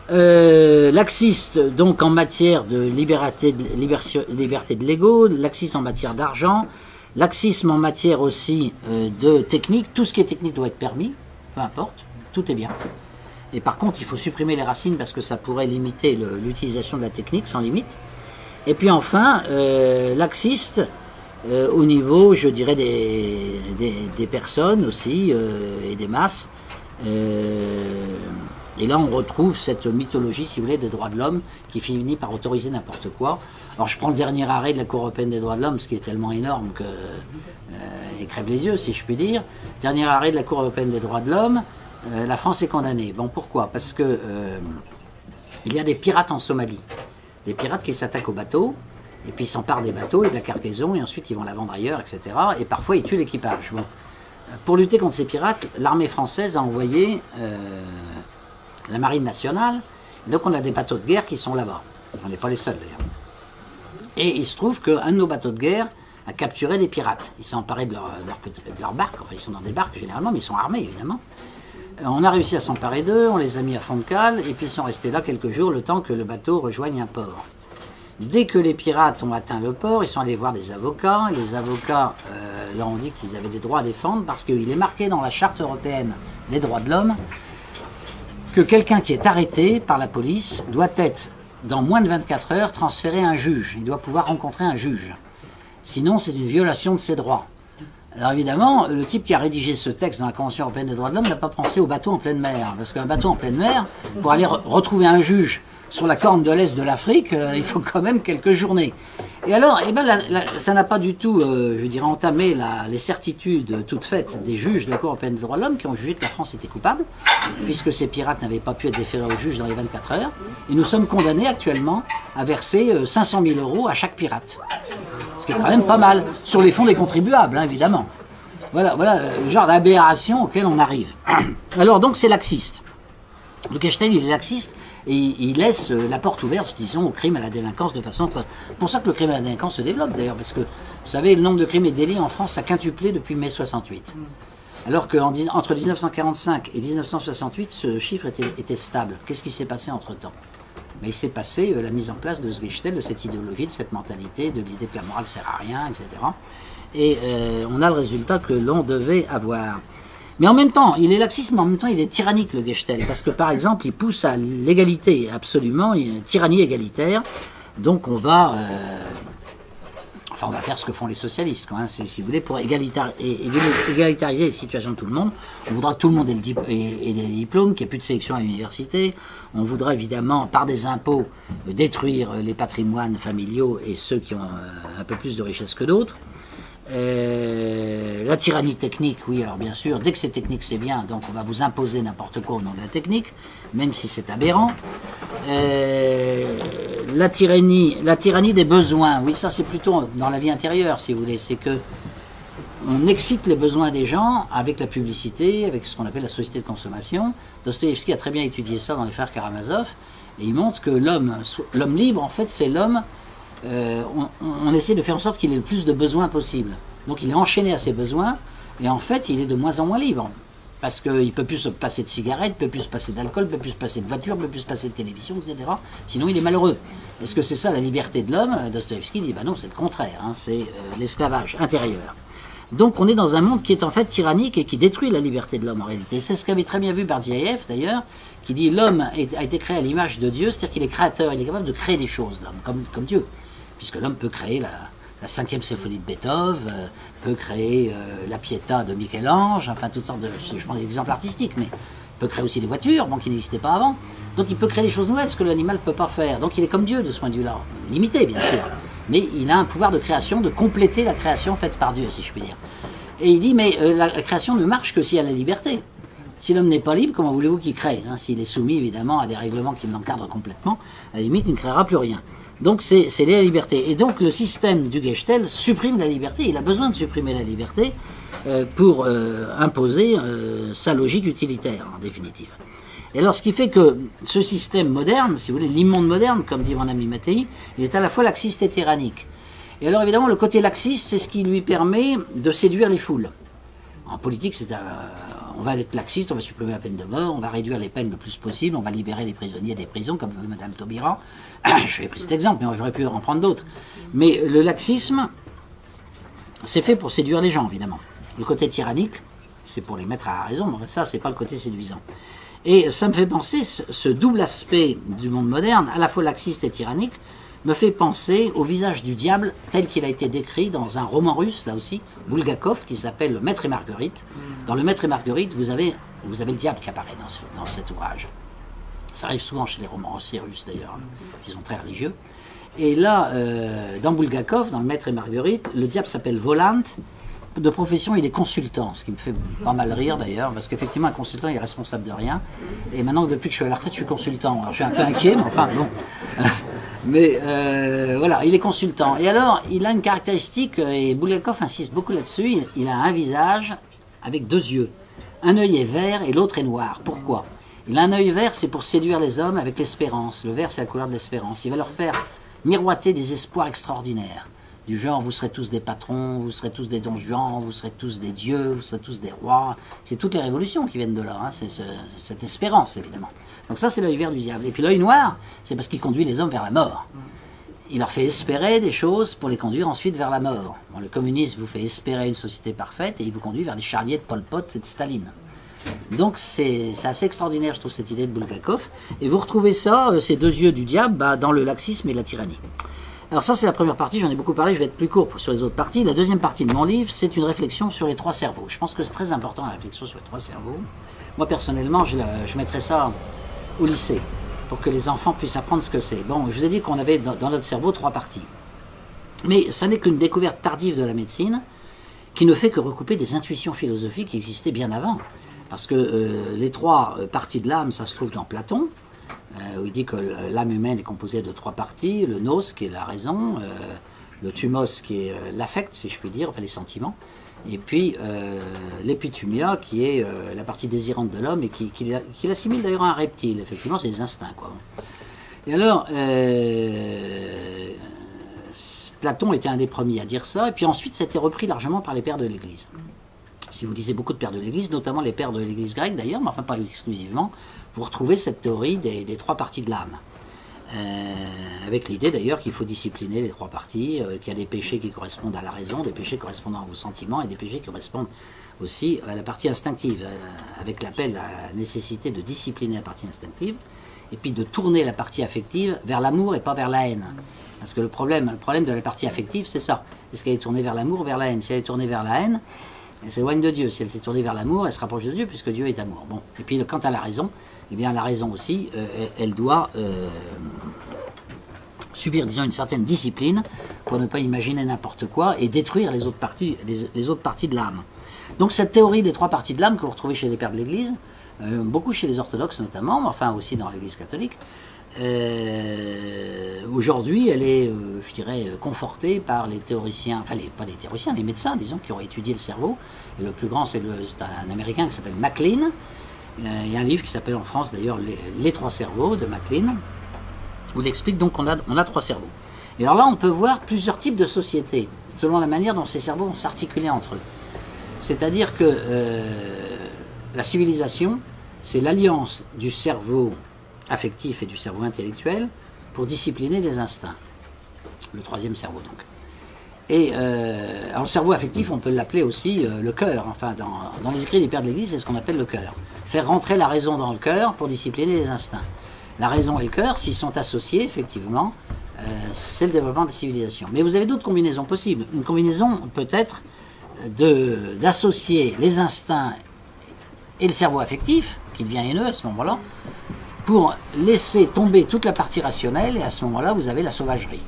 Laxiste, donc en matière de liberté de l'ego, laxiste en matière d'argent, laxisme en matière aussi de technique. Tout ce qui est technique doit être permis. Peu importe, tout est bien. Et par contre, il faut supprimer les racines parce que ça pourrait limiter l'utilisation de la technique sans limite. Et puis enfin, laxiste au niveau, je dirais, des personnes aussi et des masses. Et là, on retrouve cette mythologie, si vous voulez, des droits de l'homme qui finit par autoriser n'importe quoi. Alors, je prends le dernier arrêt de la Cour européenne des droits de l'homme, ce qui est tellement énorme que il crève les yeux, si je puis dire. Dernier arrêt de la Cour européenne des droits de l'homme, la France est condamnée. Bon, pourquoi? Parce que il y a des pirates en Somalie. Des pirates qui s'attaquent aux bateaux, et puis ils s'emparent des bateaux et de la cargaison, et ensuite ils vont la vendre ailleurs, etc. Et parfois ils tuent l'équipage. Bon. Pour lutter contre ces pirates, l'armée française a envoyé la marine nationale. Donc on a des bateaux de guerre qui sont là-bas. On n'est pas les seuls d'ailleurs. Et il se trouve qu'un de nos bateaux de guerre à capturer des pirates. Ils sont emparés de leur barque, enfin ils sont dans des barques généralement, mais ils sont armés évidemment. On a réussi à s'emparer d'eux, on les a mis à fond de cale, et puis ils sont restés là quelques jours, le temps que le bateau rejoigne un port. Dès que les pirates ont atteint le port, ils sont allés voir des avocats, et les avocats leur ont dit qu'ils avaient des droits à défendre, parce qu'il est marqué dans la Charte européenne des droits de l'homme que quelqu'un qui est arrêté par la police doit être, dans moins de 24 heures, transféré à un juge. Il doit pouvoir rencontrer un juge. Sinon, c'est une violation de ses droits. Alors évidemment, le type qui a rédigé ce texte dans la Convention européenne des droits de l'homme n'a pas pensé au bateau en pleine mer. Parce qu'un bateau en pleine mer, pour aller retrouver un juge sur la corne de l'Est de l'Afrique, il faut quand même quelques journées. Et alors, eh ben, ça n'a pas du tout, je dirais, entamé les certitudes toutes faites des juges de la Cour européenne des droits de l'homme qui ont jugé que la France était coupable, puisque ces pirates n'avaient pas pu être déférés au juge dans les 24 heures. Et nous sommes condamnés actuellement à verser 500 000 € à chaque pirate. Ce qui est quand même pas mal, sur les fonds des contribuables, hein, évidemment. Voilà le genre d'aberration auquel on arrive. Alors donc c'est laxiste. Le Gechtel, il est laxiste et il laisse la porte ouverte, disons, au crime et à la délinquance de façon... C'est pour ça que le crime et la délinquance se développent d'ailleurs, parce que, vous savez, le nombre de crimes et délits en France a quintuplé depuis mai 68. Alors qu'entre 1945 et 1968, ce chiffre était stable. Qu'est-ce qui s'est passé entre-temps? Mais il s'est passé la mise en place de ce Gechtel, de cette idéologie, de cette mentalité, de l'idée que la morale ne sert à rien, etc. Et on a le résultat que l'on devait avoir. Mais en même temps, il est laxiste, mais en même temps, il est tyrannique, le Gechtel. Parce que, par exemple, il pousse à l'égalité, absolument, il y a une tyrannie égalitaire. Donc, on va faire ce que font les socialistes, quoi, hein, si vous voulez, pour égalitaриser les situations de tout le monde. On voudra que tout le monde ait des diplômes, qu'il n'y ait plus de sélection à l'université. On voudra évidemment, par des impôts, détruire les patrimoines familiaux et ceux qui ont un peu plus de richesse que d'autres. La tyrannie technique, oui, alors bien sûr, dès que c'est technique, c'est bien, donc on va vous imposer n'importe quoi au nom de la technique, même si c'est aberrant. La tyrannie des besoins, oui, ça c'est plutôt dans la vie intérieure, si vous voulez, c'est que on excite les besoins des gens avec la publicité, avec ce qu'on appelle la société de consommation. Dostoïevski a très bien étudié ça dans les Frères Karamazov, et il montre que l'homme libre, en fait, c'est l'homme. On essaie de faire en sorte qu'il ait le plus de besoins possible. Donc il est enchaîné à ses besoins, et en fait, il est de moins en moins libre. Parce qu'il ne peut plus se passer de cigarettes, ne peut plus se passer d'alcool, ne peut plus se passer de voiture, ne peut plus se passer de télévision, etc. Sinon, il est malheureux. Est-ce que c'est ça la liberté de l'homme? Dostoïevski dit, non, c'est le contraire, hein, c'est l'esclavage intérieur. Donc on est dans un monde qui est en fait tyrannique et qui détruit la liberté de l'homme en réalité. C'est ce qu'avait très bien vu Bardyaev d'ailleurs, qui dit l'homme a été créé à l'image de Dieu, c'est-à-dire qu'il est créateur, il est capable de créer des choses, l'homme, comme Dieu. Puisque l'homme peut créer la 5e symphonie de Beethoven, peut créer la Pietà de Michel-Ange, enfin toutes sortes de... Je prends des exemples artistiques, mais peut créer aussi des voitures, bon, qui n'existaient pas avant. Donc il peut créer des choses nouvelles, ce que l'animal ne peut pas faire. Donc il est comme Dieu de ce point de vue-là, limité bien sûr. Mais il a un pouvoir de création, de compléter la création faite par Dieu, si je puis dire. Et il dit, mais la création ne marche que s'il y a la liberté. Si l'homme n'est pas libre, comment voulez-vous qu'il crée, hein? S'il est soumis évidemment à des règlements qui l'encadrent complètement, à la limite il ne créera plus rien. Donc c'est la liberté. Et donc le système du Gechtel supprime la liberté. Il a besoin de supprimer la liberté pour imposer sa logique utilitaire, en définitive. Et alors ce qui fait que ce système moderne, si vous voulez, l'immonde moderne, comme dit mon ami Mattei, il est à la fois laxiste et tyrannique. Et alors évidemment le côté laxiste, c'est ce qui lui permet de séduire les foules. En politique, on va être laxiste, on va supprimer la peine de mort, on va réduire les peines le plus possible, on va libérer les prisonniers des prisons, comme veut Mme Taubira. Je vais pris cet exemple, mais j'aurais pu en prendre d'autres. Mais le laxisme, c'est fait pour séduire les gens, évidemment. Le côté tyrannique, c'est pour les mettre à raison, mais ça, c'est pas le côté séduisant. Et ça me fait penser, ce double aspect du monde moderne, à la fois laxiste et tyrannique, me fait penser au visage du diable tel qu'il a été décrit dans un roman russe, là aussi, Bulgakov, qui s'appelle Le Maître et Marguerite. Dans Le Maître et Marguerite, vous avez le diable qui apparaît dans cet ouvrage. Ça arrive souvent chez les romanciers russes d'ailleurs, qui sont très religieux. Et là, dans Bulgakov, dans Le Maître et Marguerite, le diable s'appelle Volant. De profession, il est consultant, ce qui me fait pas mal rire d'ailleurs, parce qu'effectivement, un consultant, il est responsable de rien. Et maintenant, depuis que je suis à la retraite, je suis consultant. Alors, je suis un peu inquiet, mais enfin, bon. Mais voilà, il est consultant. Et alors, il a une caractéristique, et Bulgakov insiste beaucoup là-dessus, il a un visage avec deux yeux. Un œil est vert et l'autre est noir. Pourquoi? Il a un œil vert, c'est pour séduire les hommes avec l'espérance. Le vert, c'est la couleur de l'espérance. Il va leur faire miroiter des espoirs extraordinaires. du genre vous serez tous des patrons, vous serez tous des don Juan, vous serez tous des dieux, vous serez tous des rois. C'est toutes les révolutions qui viennent de là, hein. C'est cette espérance évidemment. Donc ça c'est l'œil vert du diable. Et puis l'œil noir, c'est parce qu'il conduit les hommes vers la mort. Il leur fait espérer des choses pour les conduire ensuite vers la mort. Bon, le communisme vous fait espérer une société parfaite et il vous conduit vers les charniers de Pol Pot et de Staline. Donc c'est assez extraordinaire, je trouve, cette idée de Bulgakov. Et vous retrouvez ça, ces deux yeux du diable, dans le laxisme et la tyrannie. Alors ça, c'est la première partie, j'en ai beaucoup parlé, je vais être plus court sur les autres parties. La deuxième partie de mon livre, c'est une réflexion sur les trois cerveaux. Je pense que c'est très important, la réflexion sur les trois cerveaux. Moi, personnellement, je mettrais ça au lycée, pour que les enfants puissent apprendre ce que c'est. Bon, je vous ai dit qu'on avait dans notre cerveau trois parties. Mais ça n'est qu'une découverte tardive de la médecine, qui ne fait que recouper des intuitions philosophiques qui existaient bien avant. Parce que les trois parties de l'âme, ça se trouve dans Platon, où il dit que l'âme humaine est composée de trois parties, le nous qui est la raison, le thumos qui est l'affect, si je puis dire, enfin les sentiments, et puis l'épitumia qui est la partie désirante de l'homme et qui l'assimile d'ailleurs à un reptile, effectivement c'est les instincts, quoi. Et alors, Platon était un des premiers à dire ça, et puis ensuite ça a été repris largement par les pères de l'Église. Si vous lisez beaucoup de pères de l'Église, notamment les pères de l'Église grecque d'ailleurs, mais enfin pas exclusivement, vous retrouvez cette théorie des trois parties de l'âme. Avec l'idée d'ailleurs qu'il faut discipliner les trois parties, qu'il y a des péchés qui correspondent à la raison, des péchés correspondant aux sentiments et des péchés qui correspondent aussi à la partie instinctive, avec l'appel à la nécessité de discipliner la partie instinctive, et puis de tourner la partie affective vers l'amour et pas vers la haine. Parce que le problème de la partie affective, c'est ça. Est-ce qu'elle est tournée vers l'amour ou vers la haine? Si elle est tournée vers la haine, elle s'éloigne de Dieu. Si elle s'est tournée vers l'amour, elle se rapproche de Dieu, puisque Dieu est amour. Bon. Et puis, quant à la raison, eh bien, la raison aussi, elle doit subir, disons, une certaine discipline pour ne pas imaginer n'importe quoi et détruire les autres parties de l'âme. Donc, cette théorie des trois parties de l'âme que vous retrouvez chez les pères de l'Église, beaucoup chez les orthodoxes notamment, mais enfin aussi dans l'Église catholique, aujourd'hui, elle est, je dirais, confortée par les théoriciens, enfin, pas les théoriciens, les médecins, disons, qui ont étudié le cerveau. Et le plus grand, c'est un Américain qui s'appelle MacLean. Il y a un livre qui s'appelle en France, d'ailleurs, les trois cerveaux de MacLean, où il explique donc qu'on a trois cerveaux. Et alors là, on peut voir plusieurs types de sociétés, selon la manière dont ces cerveaux vont s'articuler entre eux. C'est-à-dire que la civilisation, c'est l'alliance du cerveau affectif et du cerveau intellectuel pour discipliner les instincts. Le troisième cerveau, donc. Et alors, le cerveau affectif, on peut l'appeler aussi le cœur. Enfin, dans les écrits des pères de l'Église, c'est ce qu'on appelle le cœur. Faire rentrer la raison dans le cœur pour discipliner les instincts. La raison et le cœur, s'ils sont associés, effectivement, c'est le développement des civilisations. Mais vous avez d'autres combinaisons possibles. Une combinaison peut être d'associer les instincts et le cerveau affectif, qui devient haineux à ce moment-là, pour laisser tomber toute la partie rationnelle, et à ce moment-là, vous avez la sauvagerie.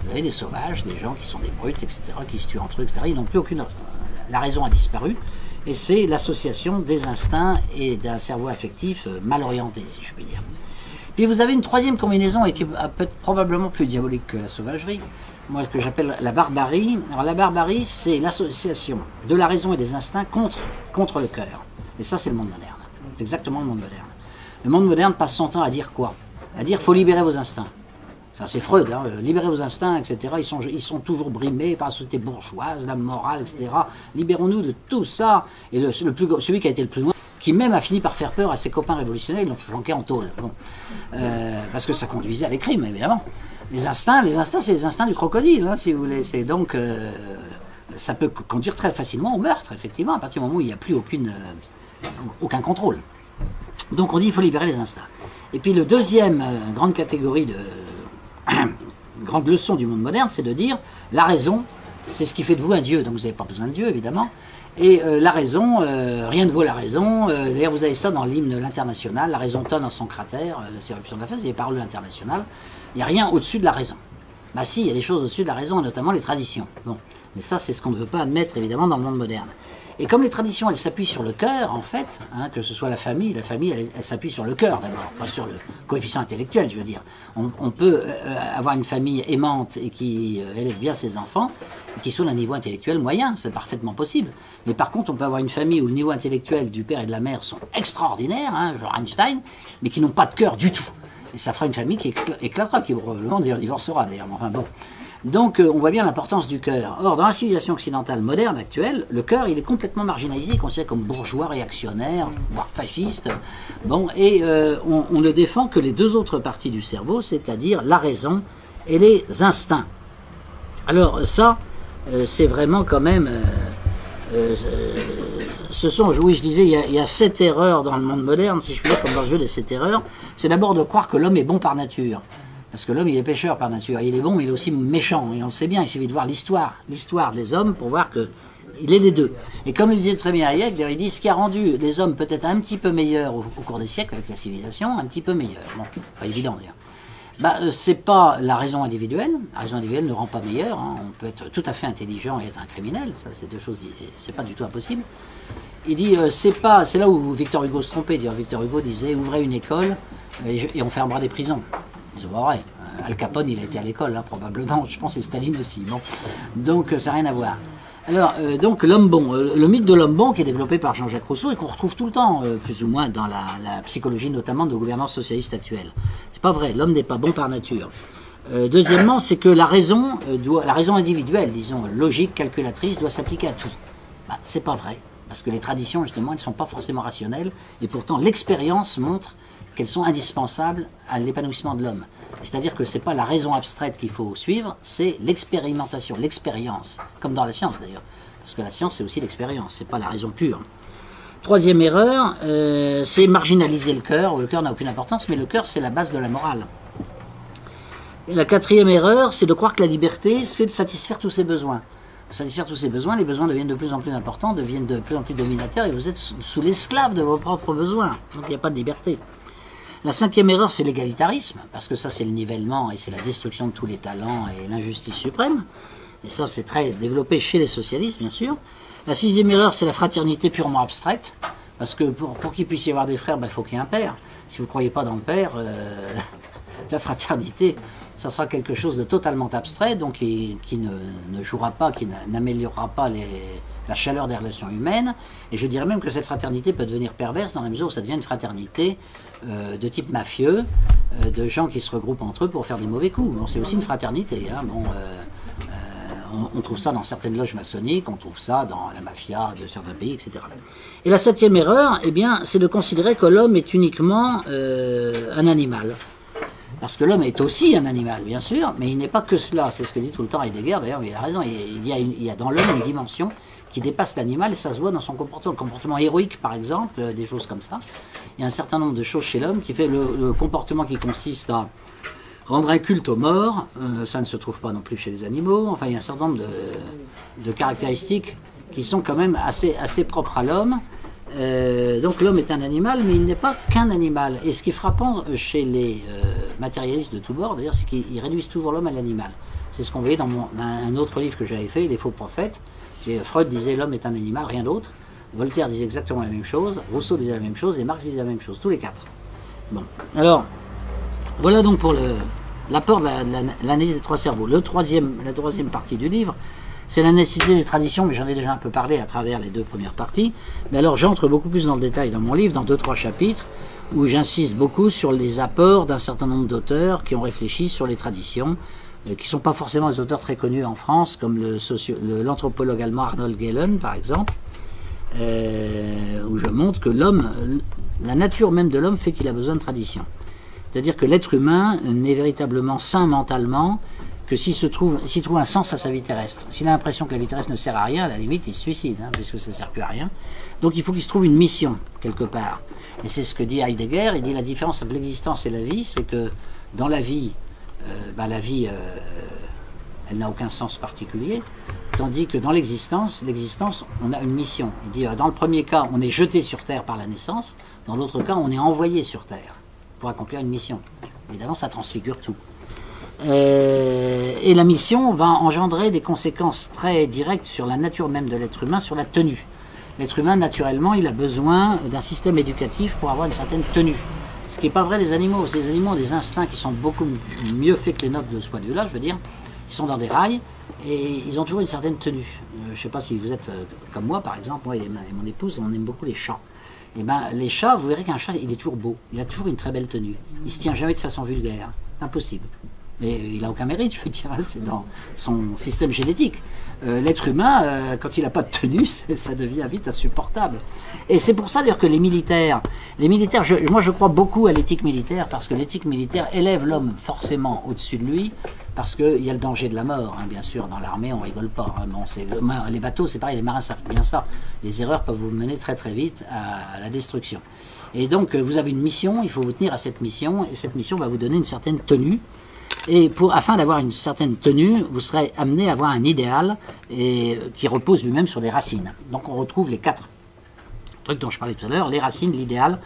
Vous avez des sauvages, des gens qui sont des brutes, etc., qui se tuent entre eux, etc. Ils n'ont plus aucune... La raison a disparu, et c'est l'association des instincts et d'un cerveau affectif mal orienté, si je puis dire. Puis vous avez une troisième combinaison, et qui est peut-être probablement plus diabolique que la sauvagerie, moi, ce que j'appelle la barbarie. Alors la barbarie, c'est l'association de la raison et des instincts contre le cœur. Et ça, c'est le monde moderne. C'est exactement le monde moderne. Le monde moderne passe son temps à dire quoi? À dire qu'il faut libérer vos instincts. C'est Freud, hein, libérez vos instincts, etc. Ils sont toujours brimés par la société bourgeoise, la morale, etc. Libérons-nous de tout ça. Et celui qui a été le plus loin, qui même a fini par faire peur à ses copains révolutionnaires, ils l'ont flanqué en tôle. Bon. Parce que ça conduisait à des crimes, évidemment. Les instincts, c'est les instincts du crocodile, hein, si vous voulez. C'est donc, ça peut conduire très facilement au meurtre, effectivement, à partir du moment où il n'y a plus aucun contrôle. Donc on dit qu'il faut libérer les instincts. Et puis le deuxième grande catégorie grande leçon du monde moderne, c'est de dire la raison, c'est ce qui fait de vous un dieu. Donc vous n'avez pas besoin de Dieu, évidemment. Et la raison, rien ne vaut la raison. D'ailleurs, vous avez ça dans l'hymne de l'Internationale, la raison tonne en son cratère, la éruption de la face, il y a les paroles de l'Internationale. Il n'y a rien au-dessus de la raison. Bah si, il y a des choses au-dessus de la raison, et notamment les traditions. Bon. Mais ça, c'est ce qu'on ne veut pas admettre, évidemment, dans le monde moderne. Et comme les traditions, elles s'appuient sur le cœur, en fait, hein, que ce soit la famille, elle s'appuie sur le cœur d'abord, pas sur le coefficient intellectuel, je veux dire. On peut avoir une famille aimante et qui élève bien ses enfants, et qui soit d'un niveau intellectuel moyen, c'est parfaitement possible. Mais par contre, on peut avoir une famille où le niveau intellectuel du père et de la mère sont extraordinaires, hein, genre Einstein, mais qui n'ont pas de cœur du tout. Et ça fera une famille qui éclatera, qui probablement d'ailleurs divorcera d'ailleurs. Enfin bon. Donc on voit bien l'importance du cœur. Or, dans la civilisation occidentale moderne actuelle, le cœur, il est complètement marginalisé, considéré comme bourgeois, réactionnaire, voire fasciste. Bon, et on ne défend que les deux autres parties du cerveau, c'est-à-dire la raison et les instincts. Alors ça, c'est vraiment quand même... ce sont, oui, je disais, il y a 7 erreurs dans le monde moderne, si je puis dire, comme dans le jeu des 7 erreurs. C'est d'abord de croire que l'homme est bon par nature. Parce que l'homme, il est pécheur par nature. Il est bon, mais il est aussi méchant. Et on le sait bien, il suffit de voir l'histoire des hommes pour voir qu'il est les deux. Et comme le disait très bien Hayek, il dit ce qui a rendu les hommes peut-être un petit peu meilleurs au cours des siècles avec la civilisation, un petit peu meilleurs. Bon, pas évident d'ailleurs. C'est pas la raison individuelle. La raison individuelle ne rend pas meilleur. Hein. On peut être tout à fait intelligent et être un criminel. Ça, c'est deux choses. C'est pas du tout impossible. Il dit c'est là où Victor Hugo se trompait. Victor Hugo disait ouvrez une école et on fermera des prisons. C'est pas vrai. Al Capone, il a été à l'école, hein, probablement. Je pense que c'est Staline aussi. Bon. Donc, ça n'a rien à voir. Alors, donc, l'homme bon. Le mythe de l'homme bon qui est développé par Jean-Jacques Rousseau et qu'on retrouve tout le temps, plus ou moins, dans la psychologie, notamment de gouvernance socialiste actuelle. C'est pas vrai. L'homme n'est pas bon par nature. Deuxièmement, c'est que la raison individuelle, disons, logique, calculatrice, doit s'appliquer à tout. C'est pas vrai. Parce que les traditions, justement, elles ne sont pas forcément rationnelles. Et pourtant, l'expérience montre qu'elles sont indispensables à l'épanouissement de l'homme. C'est-à-dire que ce n'est pas la raison abstraite qu'il faut suivre, c'est l'expérimentation, l'expérience, comme dans la science d'ailleurs. Parce que la science, c'est aussi l'expérience, ce n'est pas la raison pure. Troisième erreur, c'est marginaliser le cœur. Le cœur n'a aucune importance, mais le cœur, c'est la base de la morale. Et la quatrième erreur, c'est de croire que la liberté, c'est de satisfaire tous ses besoins. Satisfaire tous ces besoins, les besoins deviennent de plus en plus importants, deviennent de plus en plus dominateurs, et vous êtes sous l'esclave de vos propres besoins. Donc il n'y a pas de liberté. La cinquième erreur, c'est l'égalitarisme, parce que ça, c'est le nivellement et c'est la destruction de tous les talents et l'injustice suprême. Et ça, c'est très développé chez les socialistes, bien sûr. La sixième erreur, c'est la fraternité purement abstraite, parce que pour qu'il puisse y avoir des frères, il faut qu'il y ait un père. Si vous ne croyez pas dans le père, la fraternité, ça sera quelque chose de totalement abstrait, donc qui ne jouera pas, qui n'améliorera pas la chaleur des relations humaines. Et je dirais même que cette fraternité peut devenir perverse dans la mesure où ça devient une fraternité de type mafieux, de gens qui se regroupent entre eux pour faire des mauvais coups. Bon, c'est aussi une fraternité. Hein. Bon, on trouve ça dans certaines loges maçonniques, on trouve ça dans la mafia de certains pays, etc. Et la septième erreur, eh bien, c'est de considérer que l'homme est uniquement un animal. Parce que l'homme est aussi un animal, bien sûr, mais il n'est pas que cela. C'est ce que dit tout le temps Heidegger, d'ailleurs, mais il a raison. Il y a dans l'homme une dimension qui dépasse l'animal et ça se voit dans son comportement. Le comportement héroïque, par exemple, des choses comme ça. Il y a un certain nombre de choses chez l'homme qui fait le comportement qui consiste à rendre un culte aux morts. Ça ne se trouve pas non plus chez les animaux. Enfin, il y a un certain nombre de caractéristiques qui sont quand même assez propres à l'homme. Donc l'homme est un animal, mais il n'est pas qu'un animal. Et ce qui est frappant chez les matérialistes de tous bords, d'ailleurs, c'est qu'ils réduisent toujours l'homme à l'animal. C'est ce qu'on voyait dans un autre livre que j'avais fait, Les faux prophètes. Freud disait l'homme est un animal, rien d'autre. Voltaire disait exactement la même chose. Rousseau disait la même chose et Marx disait la même chose, tous les quatre. Bon, alors, voilà donc pour l'apport de l'analyse des trois cerveaux. La troisième partie du livre, c'est la nécessité des traditions, mais j'en ai déjà un peu parlé à travers les deux premières parties. Mais alors j'entre beaucoup plus dans le détail dans mon livre, dans 2-3 chapitres, où j'insiste beaucoup sur les apports d'un certain nombre d'auteurs qui ont réfléchi sur les traditions, qui ne sont pas forcément des auteurs très connus en France, comme l'anthropologue allemand Arnold Gehlen, par exemple, où je montre que la nature même de l'homme fait qu'il a besoin de tradition. C'est-à-dire que l'être humain n'est véritablement sain mentalement que s'il trouve un sens à sa vie terrestre. S'il a l'impression que la vie terrestre ne sert à rien, à la limite, il se suicide, hein, puisque ça ne sert plus à rien. Donc il faut qu'il se trouve une mission, quelque part. Et c'est ce que dit Heidegger. Il dit la différence entre l'existence et la vie, c'est que dans la vie, elle n'a aucun sens particulier, tandis que dans l'existence, on a une mission. Il dit, dans le premier cas, on est jeté sur Terre par la naissance, dans l'autre cas, on est envoyé sur Terre pour accomplir une mission. Évidemment, ça transfigure tout. Et la mission va engendrer des conséquences très directes sur la nature même de l'être humain, sur la tenue. L'être humain, naturellement, il a besoin d'un système éducatif pour avoir une certaine tenue. Ce qui n'est pas vrai des animaux. Ces animaux ont des instincts qui sont beaucoup mieux faits que les nôtres de ce point de vue-là, je veux dire. Ils sont dans des rails et ils ont toujours une certaine tenue. Je ne sais pas si vous êtes comme moi, par exemple, moi et mon épouse, on aime beaucoup les chats. Et ben, les chats, vous verrez qu'un chat, il est toujours beau. Il a toujours une très belle tenue. Il se tient jamais de façon vulgaire. C'est impossible. Mais il n'a aucun mérite, je veux dire. C'est dans son système génétique. L'être humain, quand il n'a pas de tenue, ça devient vite insupportable. Et c'est pour ça d'ailleurs que les militaires, moi je crois beaucoup à l'éthique militaire, parce que l'éthique militaire élève l'homme forcément au-dessus de lui, parce qu'il y a le danger de la mort, hein, bien sûr. Dans l'armée, on rigole pas. Hein. Bon, les bateaux, c'est pareil, les marins savent bien ça. Les erreurs peuvent vous mener très très vite à la destruction. Et donc, vous avez une mission, il faut vous tenir à cette mission, et cette mission va vous donner une certaine tenue. Et afin d'avoir une certaine tenue, vous serez amené à avoir un idéal qui repose lui-même sur des racines. Donc on retrouve les 4 trucs dont je parlais tout à l'heure, les racines, l'idéal,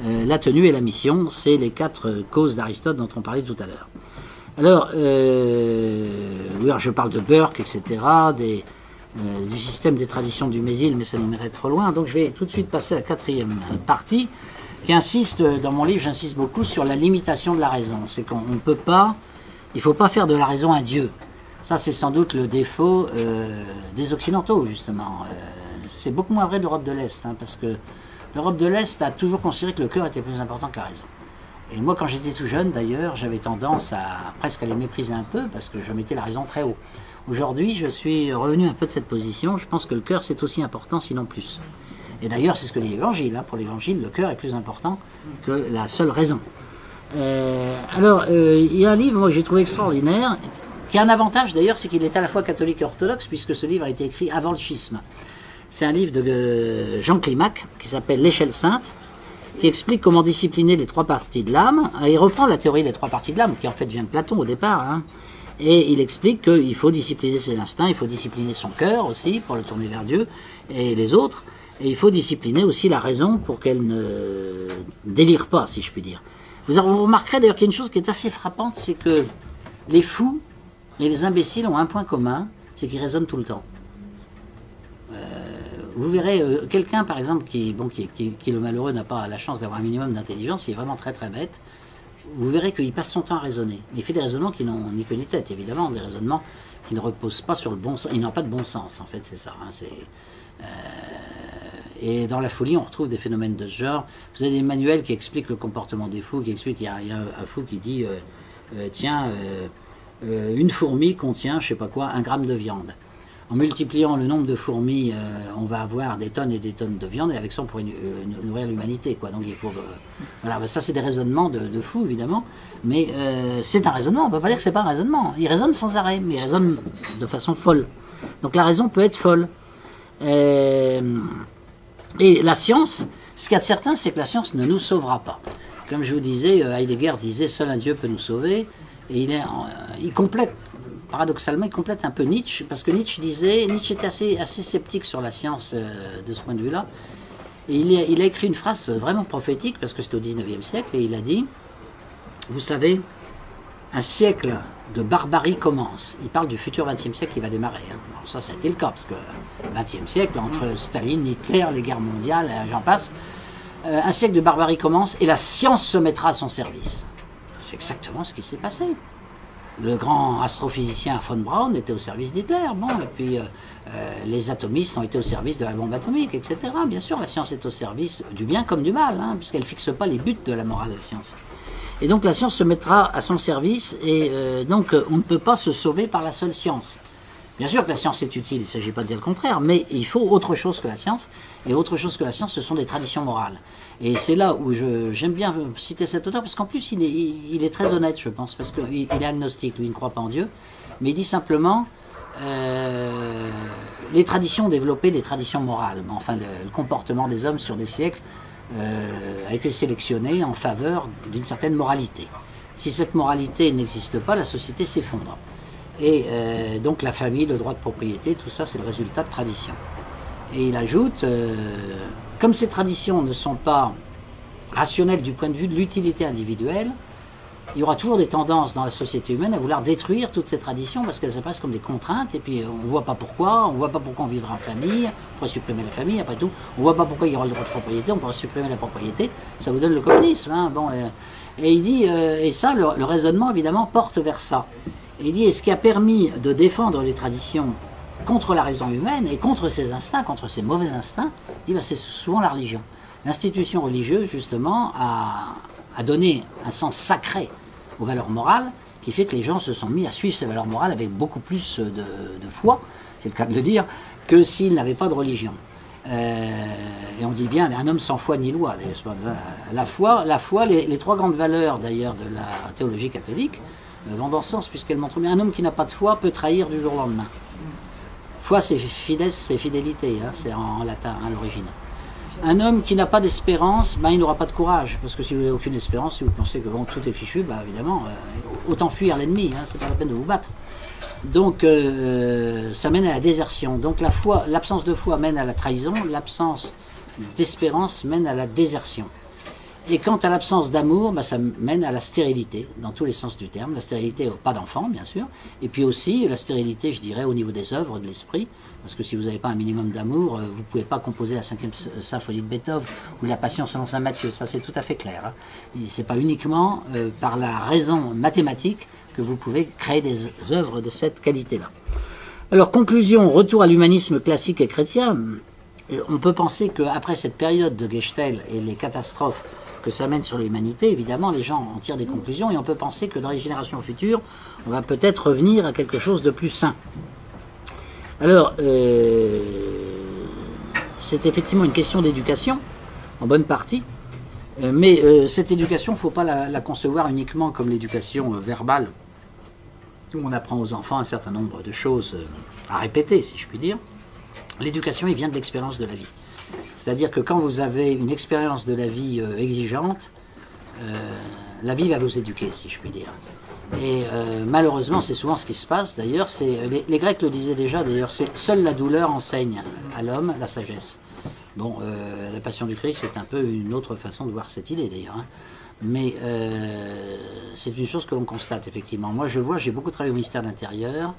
la tenue et la mission, c'est les 4 causes d'Aristote dont on parlait tout à l'heure. Alors, oui, je parle de Burke, etc., du système des traditions du Mésil, mais ça nous mènerait trop loin, donc je vais tout de suite passer à la 4e partie, qui insiste, dans mon livre, j'insiste beaucoup sur la limitation de la raison. C'est qu'on ne peut pas, il ne faut pas faire de la raison un dieu. Ça, c'est sans doute le défaut des Occidentaux, justement. C'est beaucoup moins vrai de l'Europe de l'Est, hein, parce que l'Europe de l'Est a toujours considéré que le cœur était plus important que la raison. Et moi, quand j'étais tout jeune, d'ailleurs, j'avais tendance presque à les mépriser un peu, parce que je mettais la raison très haut. Aujourd'hui, je suis revenu un peu de cette position. Je pense que le cœur, c'est aussi important, sinon plus. Et d'ailleurs, c'est ce que dit l'Évangile. Hein. Pour l'Évangile, le cœur est plus important que la seule raison. Il y a un livre que j'ai trouvé extraordinaire, qui a un avantage d'ailleurs, c'est qu'il est à la fois catholique et orthodoxe, puisque ce livre a été écrit avant le schisme. C'est un livre de Jean Climac, qui s'appelle L'Échelle Sainte, qui explique comment discipliner les 3 parties de l'âme. Il reprend la théorie des 3 parties de l'âme, qui en fait vient de Platon au départ, hein. Et il explique qu'il faut discipliner ses instincts, il faut discipliner son cœur aussi, pour le tourner vers Dieu, et les autres. Et il faut discipliner aussi la raison pour qu'elle ne délire pas, si je puis dire. Vous remarquerez d'ailleurs qu'il y a une chose qui est assez frappante, c'est que les fous et les imbéciles ont un point commun, c'est qu'ils raisonnent tout le temps. Vous verrez quelqu'un, par exemple, qui le malheureux n'a pas la chance d'avoir un minimum d'intelligence, il est vraiment très très bête, vous verrez qu'il passe son temps à raisonner. Il fait des raisonnements qui n'ont ni queue ni tête, évidemment, des raisonnements qui ne reposent pas sur le bon sens. Ils n'ont pas de bon sens, en fait, c'est ça. Hein, et dans la folie, on retrouve des phénomènes de ce genre. Vous avez des manuels qui expliquent le comportement des fous, qui expliquent qu'il y a un fou qui dit tiens, une fourmi contient, je sais pas quoi, 1 gramme de viande. En multipliant le nombre de fourmis, on va avoir des tonnes et des tonnes de viande, et avec ça, on pourrait nourrir l'humanité, quoi. Donc il faut, voilà, ça, c'est des raisonnements de fous, évidemment, mais c'est un raisonnement. On ne peut pas dire que c'est pas un raisonnement. Il raisonne sans arrêt, mais il raisonne de façon folle. Donc la raison peut être folle. Et la science, ce qu'il y a de certain, c'est que la science ne nous sauvera pas. Comme je vous disais, Heidegger disait « Seul un Dieu peut nous sauver », et il complète, paradoxalement, il complète un peu Nietzsche, parce que Nietzsche était assez sceptique sur la science de ce point de vue-là, et il a écrit une phrase vraiment prophétique, parce que c'était au XIXe siècle, et il a dit « Vous savez, un siècle de barbarie commence. » Il parle du futur XXe siècle qui va démarrer. Hein. Alors ça a été le cas, parce que le XXe siècle, entre Staline, Hitler, les guerres mondiales, j'en passe, un siècle de barbarie commence et la science se mettra à son service. C'est exactement ce qui s'est passé. Le grand astrophysicien von Braun était au service d'Hitler, bon, et puis les atomistes ont été au service de la bombe atomique, etc. Bien sûr, la science est au service du bien comme du mal, hein, puisqu'elle ne fixe pas les buts de la morale, la science. Et donc la science se mettra à son service, et donc on ne peut pas se sauver par la seule science. Bien sûr que la science est utile, il ne s'agit pas de dire le contraire, mais il faut autre chose que la science, et autre chose que la science, ce sont des traditions morales. Et c'est là où j'aime bien citer cet auteur, parce qu'en plus il est très honnête, je pense, parce qu'il est agnostique, lui il ne croit pas en Dieu, mais il dit simplement les traditions ont développé des traditions morales, enfin le comportement des hommes sur des siècles a été sélectionné en faveur d'une certaine moralité. Si cette moralité n'existe pas, la société s'effondre. Et donc la famille, le droit de propriété, tout ça c'est le résultat de traditions. Et il ajoute, comme ces traditions ne sont pas rationnelles du point de vue de l'utilité individuelle, il y aura toujours des tendances dans la société humaine à vouloir détruire toutes ces traditions parce qu'elles apparaissent comme des contraintes et puis on ne voit pas pourquoi, on vivra en famille, on pourrait supprimer la famille, après tout, on ne voit pas pourquoi il y aura le droit de propriété, on pourrait supprimer la propriété, ça vous donne le communisme. Hein, bon, et il dit, et ça, le raisonnement évidemment porte vers ça. Et il dit, et ce qui a permis de défendre les traditions contre la raison humaine et contre ses instincts, contre ses mauvais instincts, il dit, ben, c'est souvent la religion. L'institution religieuse, justement, a donné un sens sacré aux valeurs morales, qui fait que les gens se sont mis à suivre ces valeurs morales avec beaucoup plus de foi, c'est le cas de le dire, que s'ils n'avaient pas de religion. Et on dit bien un homme sans foi ni loi. La foi, les trois grandes valeurs d'ailleurs de la théologie catholique vont dans ce sens, puisqu'elles montrent bien un homme qui n'a pas de foi peut trahir du jour au lendemain. Foi, c'est fides, c'est fidélité, hein, c'est en latin à l'origine. Un homme qui n'a pas d'espérance, ben, il n'aura pas de courage, parce que si vous n'avez aucune espérance, si vous pensez que bon, tout est fichu, ben, évidemment, autant fuir l'ennemi, hein, c'est pas la peine de vous battre. Donc ça mène à la désertion. Donc la foi, l'absence de foi mène à la trahison, l'absence d'espérance mène à la désertion. Et quant à l'absence d'amour, ben, ça mène à la stérilité, dans tous les sens du terme. La stérilité, pas d'enfant, bien sûr, et puis aussi la stérilité, je dirais, au niveau des œuvres, de l'esprit, parce que si vous n'avez pas un minimum d'amour, vous ne pouvez pas composer la 5e symphonie de Beethoven ou la Passion selon saint Matthieu, ça c'est tout à fait clair. Hein. Ce n'est pas uniquement par la raison mathématique que vous pouvez créer des œuvres de cette qualité-là. Alors, conclusion, retour à l'humanisme classique et chrétien. On peut penser qu'après cette période de Gestell et les catastrophes que ça mène sur l'humanité, évidemment, les gens en tirent des conclusions et on peut penser que dans les générations futures, on va peut-être revenir à quelque chose de plus sain. Alors, c'est effectivement une question d'éducation, en bonne partie, mais cette éducation, il ne faut pas la concevoir uniquement comme l'éducation verbale, où on apprend aux enfants un certain nombre de choses à répéter, si je puis dire. L'éducation, il vient de l'expérience de la vie. C'est-à-dire que quand vous avez une expérience de la vie exigeante, la vie va vous éduquer, si je puis dire. Et malheureusement, c'est souvent ce qui se passe. D'ailleurs, les Grecs le disaient déjà, d'ailleurs, c'est seule la douleur enseigne à l'homme la sagesse. Bon, la Passion du Christ, c'est un peu une autre façon de voir cette idée, d'ailleurs. Hein. Mais c'est une chose que l'on constate, effectivement. Moi, j'ai beaucoup travaillé au ministère de l'Intérieur,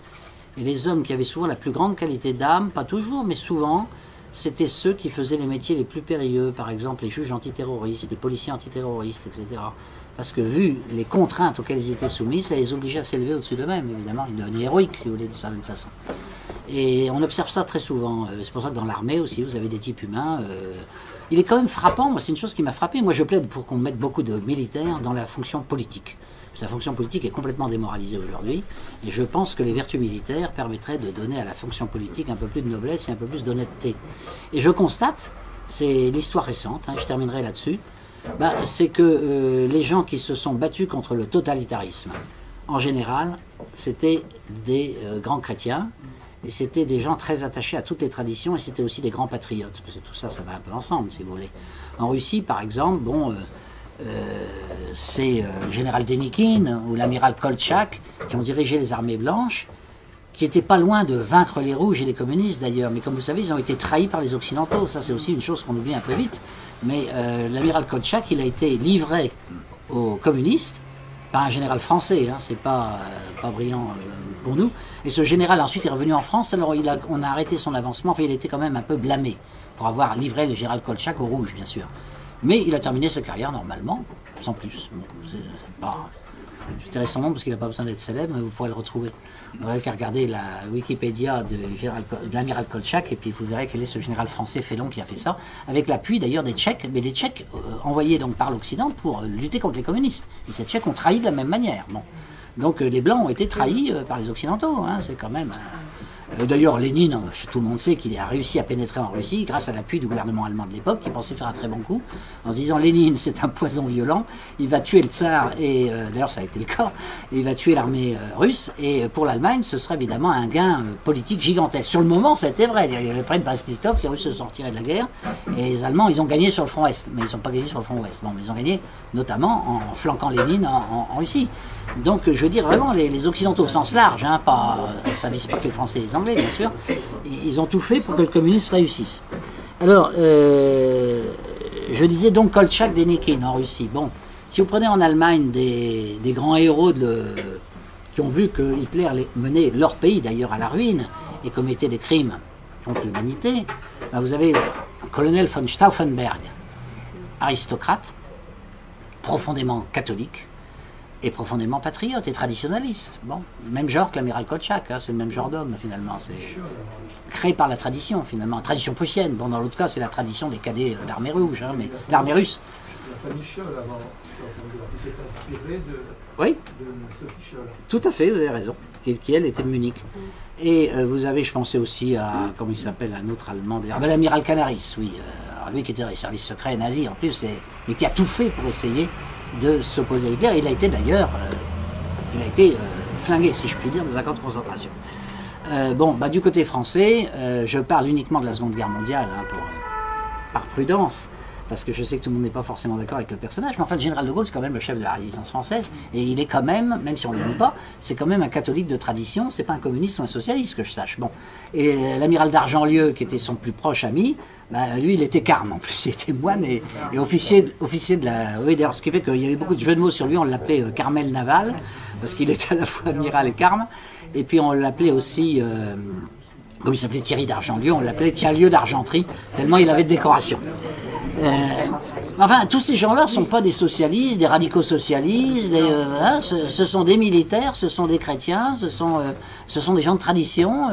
et les hommes qui avaient souvent la plus grande qualité d'âme, pas toujours, mais souvent, c'était ceux qui faisaient les métiers les plus périlleux, par exemple les juges antiterroristes, les policiers antiterroristes, etc. Parce que vu les contraintes auxquelles ils étaient soumis, ça les obligeait à s'élever au-dessus d'eux-mêmes, évidemment. Ils devenaient héroïques, si vous voulez, d'une certaine façon. Et on observe ça très souvent. C'est pour ça que dans l'armée aussi, vous avez des types humains. Il est quand même frappant, moi c'est une chose qui m'a frappé. Moi je plaide pour qu'on mette beaucoup de militaires dans la fonction politique. Sa fonction politique est complètement démoralisée aujourd'hui. Et je pense que les vertus militaires permettraient de donner à la fonction politique un peu plus de noblesse et un peu plus d'honnêteté. Et je constate, c'est l'histoire récente, hein, je terminerai là-dessus, c'est que les gens qui se sont battus contre le totalitarisme, en général, c'était des grands chrétiens, et c'était des gens très attachés à toutes les traditions, et c'était aussi des grands patriotes, parce que tout ça, ça va un peu ensemble, si vous voulez. En Russie, par exemple, bon, c'est le général Dénikine ou l'amiral Koltchak qui ont dirigé les armées blanches, qui n'étaient pas loin de vaincre les rouges et les communistes d'ailleurs, mais comme vous savez, ils ont été trahis par les occidentaux, ça c'est aussi une chose qu'on oublie un peu vite. Mais l'amiral Koltchak, il a été livré aux communistes par un général français, hein, c'est pas brillant pour nous. Et ce général ensuite est revenu en France, alors on a arrêté son avancement, enfin il était quand même un peu blâmé pour avoir livré le général Koltchak aux rouges, bien sûr. Mais il a terminé sa carrière normalement, sans plus. Bon, je dirais son nom parce qu'il n'a pas besoin d'être célèbre, mais vous pourrez le retrouver. Vous n'aurez qu'à regarder la Wikipédia de l'amiral Koltchak et puis vous verrez quel est ce général français félon qui a fait ça, avec l'appui d'ailleurs des Tchèques, mais des Tchèques envoyés donc par l'Occident pour lutter contre les communistes. Et ces Tchèques ont trahi de la même manière. Bon. Donc les Blancs ont été trahis par les Occidentaux, hein, c'est quand même... D'ailleurs, Lénine, tout le monde sait qu'il a réussi à pénétrer en Russie grâce à l'appui du gouvernement allemand de l'époque, qui pensait faire un très bon coup, en se disant Lénine, c'est un poison violent, il va tuer le tsar, et d'ailleurs ça a été le cas, il va tuer l'armée russe, et pour l'Allemagne, ce serait évidemment un gain politique gigantesque. Sur le moment, ça a été vrai. Il y avait près de Brest-Litov, les Russes se sont retirés de la guerre, et les Allemands, ils ont gagné sur le front Est, mais ils n'ont pas gagné sur le front Ouest. Bon, mais ils ont gagné notamment en flanquant Lénine en Russie. Donc, je veux dire, vraiment, les Occidentaux au sens large, hein, ça ne vise pas que les Français et les Anglais, bien sûr, ils ont tout fait pour que le communisme réussisse. Alors, je disais donc Koltchak, Dénikine en Russie. Bon, si vous prenez en Allemagne des grands héros qui ont vu que Hitler menait leur pays d'ailleurs à la ruine et commettait des crimes contre l'humanité, ben vous avez un colonel von Stauffenberg, aristocrate, profondément catholique, est profondément patriote et traditionnaliste. Bon, même genre que l'amiral Kolchak, hein, c'est le même genre d'homme finalement. C'est créé par la tradition finalement, tradition prussienne. Bon, dans l'autre cas, c'est la tradition des cadets de l'armée rouge, hein, mais l'armée russe. La famille Scholl, avant, qui s'est inspirée Oui, de Sophie Scholl. tout à fait, vous avez raison, qui elle était de Munich. Et vous avez, je pensais aussi à, comment il s'appelle, un autre Allemand, d'ailleurs, l'amiral Canaris, oui, alors lui qui était dans les services secrets nazis en plus, mais qui a tout fait pour essayer de s'opposer à Hitler. Il a été d'ailleurs, flingué, si je puis dire, dans un camp de concentration. Bon, bah, du côté français, je parle uniquement de la Seconde Guerre mondiale, hein, par prudence, parce que je sais que tout le monde n'est pas forcément d'accord avec le personnage, mais enfin, le général de Gaulle, c'est quand même le chef de la résistance française, et il est quand même, même si on ne l'aime pas, c'est quand même un catholique de tradition, c'est pas un communiste ou un socialiste, que je sache. Bon. Et l'amiral d'Argentlieu, qui était son plus proche ami, bah, lui, il était carme, en plus, il était moine et officier de la... Oui, d'ailleurs, ce qui fait qu'il y avait beaucoup de jeux de mots sur lui, on l'appelait Carmel Naval, parce qu'il était à la fois amiral et carme, et puis on l'appelait aussi... comme il s'appelait Thierry d'Argentlieu, on l'appelait Tiens-lieu d'Argenterie, tellement il avait de décoration. Enfin, tous ces gens-là ne sont pas des socialistes, des radicaux socialistes, hein, ce sont des militaires, ce sont des chrétiens, ce sont des gens de tradition.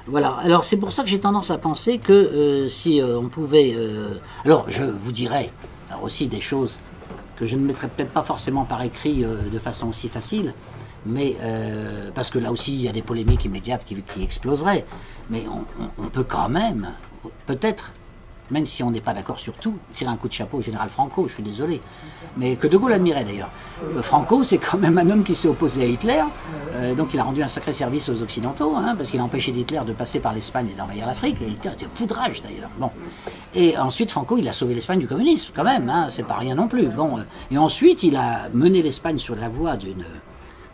Voilà. Alors c'est pour ça que j'ai tendance à penser que si on pouvait... alors je vous dirais aussi des choses que je ne mettrais peut-être pas forcément par écrit de façon aussi facile, mais parce que là aussi il y a des polémiques immédiates qui exploseraient, mais on peut quand même, peut-être, même si on n'est pas d'accord sur tout, tirer un coup de chapeau au général Franco, je suis désolé, mais que De Gaulle admirait d'ailleurs. Franco, c'est quand même un homme qui s'est opposé à Hitler, donc il a rendu un sacré service aux Occidentaux, hein, parce qu'il a empêché Hitler de passer par l'Espagne et d'envahir l'Afrique, et Hitler était foudrage d'ailleurs. Bon. Et ensuite, Franco, il a sauvé l'Espagne du communisme, quand même, hein, c'est pas rien non plus. Bon. Et ensuite, il a mené l'Espagne sur la voie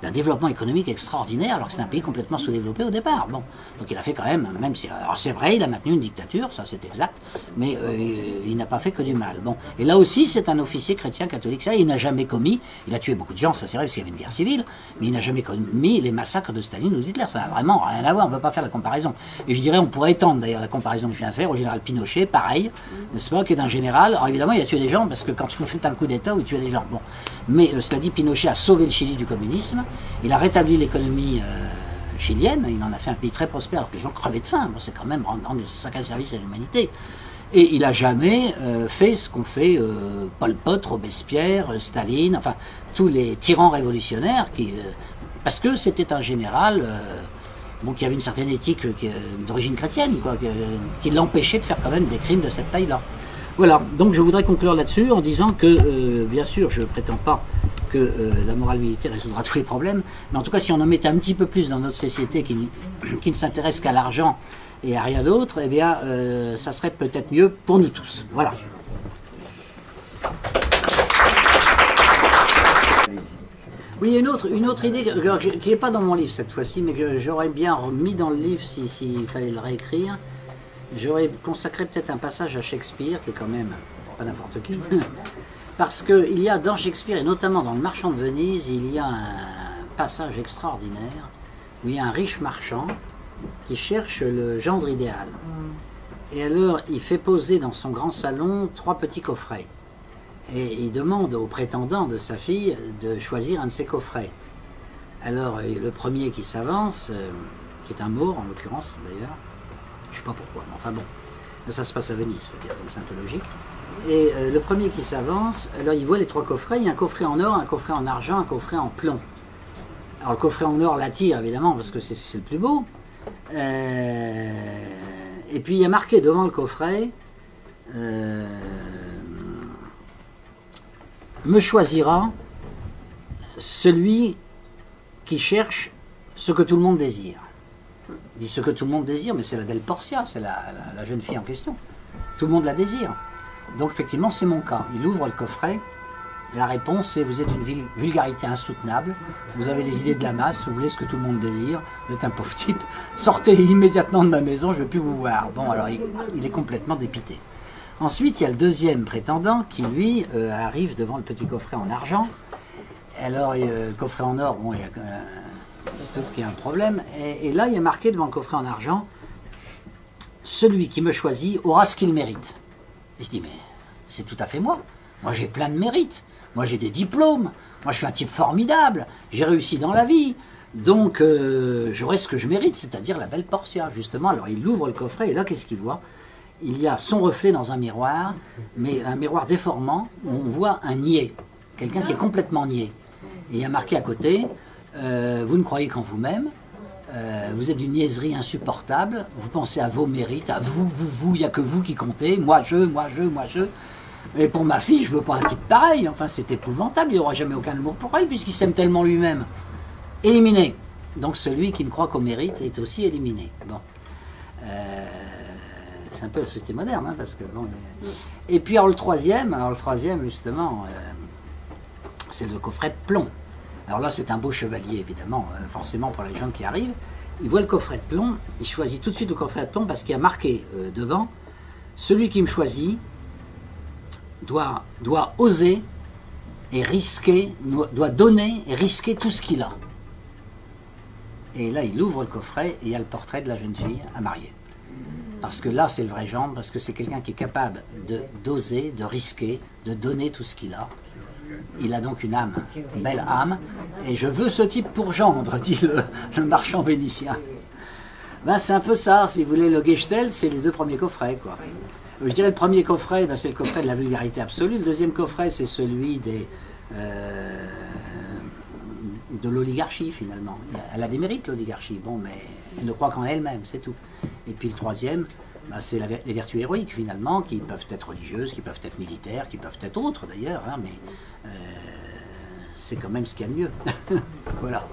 d'un développement économique extraordinaire, alors que c'est un pays complètement sous-développé au départ. Bon. Donc il a fait quand même, même si... Alors c'est vrai, il a maintenu une dictature, ça c'est exact, mais il n'a pas fait que du mal. Bon. Et là aussi, c'est un officier chrétien catholique. Ça, il n'a jamais commis... Il a tué beaucoup de gens, ça c'est vrai, parce qu'il y avait une guerre civile, mais il n'a jamais commis les massacres de Staline ou d'Hitler. Ça n'a vraiment rien à voir, on ne peut pas faire la comparaison. Et je dirais, on pourrait étendre d'ailleurs la comparaison que je viens de faire au général Pinochet, pareil, n'est-ce pas, qui est un général. Alors évidemment, il a tué des gens, parce que quand vous faites un coup d'État, vous tuez des gens. Bon. Mais cela dit, Pinochet a sauvé le Chili du communisme. Il a rétabli l'économie chilienne, il en a fait un pays très prospère alors que les gens crevaient de faim. Bon, c'est quand même rendre des sacrés services à l'humanité. Et il n'a jamais fait ce qu'ont fait Pol Pot, Robespierre, Staline, enfin tous les tyrans révolutionnaires, parce que c'était un général bon, qui avait une certaine éthique d'origine chrétienne, quoi, qui l'empêchait de faire quand même des crimes de cette taille-là. Voilà, donc je voudrais conclure là-dessus en disant que, bien sûr, je ne prétends pas que la morale militaire résoudra tous les problèmes, mais en tout cas, si on en mettait un petit peu plus dans notre société qui ne s'intéresse qu'à l'argent et à rien d'autre, eh bien, ça serait peut-être mieux pour nous tous. Voilà. Oui, une autre idée qui n'est pas dans mon livre cette fois-ci, mais que j'aurais bien mis dans le livre s'il fallait le réécrire. J'aurais consacré peut-être un passage à Shakespeare, qui est quand même, c'est pas n'importe qui, parce qu'il y a dans Shakespeare, et notamment dans Le Marchand de Venise, il y a un passage extraordinaire, où il y a un riche marchand qui cherche le gendre idéal. Et alors, il fait poser dans son grand salon 3 petits coffrets. Et il demande au prétendant de sa fille de choisir un de ces coffrets. Alors, le premier qui s'avance, qui est un Maure en l'occurrence d'ailleurs, je ne sais pas pourquoi, mais enfin bon, ça se passe à Venise, faut dire, donc c'est un peu logique. Et le premier qui s'avance, alors il voit les 3 coffrets, il y a un coffret en or, un coffret en argent, un coffret en plomb. Alors le coffret en or l'attire évidemment, parce que c'est le plus beau. Et puis il y a marqué devant le coffret, me choisira celui qui cherche ce que tout le monde désire. Il dit ce que tout le monde désire, mais c'est la belle Portia, c'est la jeune fille en question. Tout le monde la désire. Donc effectivement, c'est mon cas. Il ouvre le coffret, et la réponse c'est: vous êtes une vulgarité insoutenable, vous avez les idées de la masse, vous voulez ce que tout le monde désire, vous êtes un pauvre type, sortez immédiatement de ma maison, je ne veux plus vous voir. Bon, alors il est complètement dépité. Ensuite, il y a le deuxième prétendant qui, lui, arrive devant le petit coffret en argent. Alors, le coffret en or, bon, il y a c'est tout qu'il y a un problème. Et là, il y a marqué devant le coffret en argent: celui qui me choisit aura ce qu'il mérite. Il se dit, mais c'est tout à fait moi. Moi, j'ai plein de mérites. Moi j'ai des diplômes, moi je suis un type formidable, j'ai réussi dans la vie. Donc j'aurai ce que je mérite, c'est-à-dire la belle Portia, justement. Alors il ouvre le coffret et là qu'est-ce qu'il voit? Il y a son reflet dans un miroir, mais un miroir déformant où on voit un niais, quelqu'un qui est complètement niais. Et il y a marqué à côté, vous ne croyez qu'en vous-même, vous êtes d'une niaiserie insupportable, vous pensez à vos mérites, à vous, il n'y a que vous qui comptez, moi je. Mais pour ma fille, je veux pas un type pareil, enfin c'est épouvantable, il n'aura jamais aucun amour pour elle puisqu'il s'aime tellement lui-même. Éliminé. Donc celui qui ne croit qu'au mérite est aussi éliminé. Bon. C'est un peu la société moderne, hein, parce que bon. Et puis alors le troisième justement, c'est le coffret de plomb. Alors là c'est un beau chevalier évidemment, forcément pour les gens qui arrivent. Il voit le coffret de plomb, il choisit tout de suite le coffret de plomb parce qu'il y a marqué devant, celui qui me choisit doit oser et risquer, doit donner et risquer tout ce qu'il a. Et là, il ouvre le coffret et il y a le portrait de la jeune fille à marier. Parce que là, c'est le vrai genre, parce que c'est quelqu'un qui est capable d'oser, de risquer, de donner tout ce qu'il a. Il a donc une âme, une belle âme, et je veux ce type pour gendre, dit le marchand vénitien. Ben, c'est un peu ça, si vous voulez, le Gestell, c'est les deux premiers coffrets, quoi. Je dirais le premier coffret, ben, c'est le coffret de la vulgarité absolue. Le deuxième coffret, c'est celui de l'oligarchie, finalement. Elle a des mérites, l'oligarchie, bon, mais elle ne croit qu'en elle-même, c'est tout. Et puis le troisième, ben, c'est les vertus héroïques, finalement, qui peuvent être religieuses, qui peuvent être militaires, qui peuvent être autres, d'ailleurs, hein, mais c'est quand même ce qu'il y a de mieux. Voilà.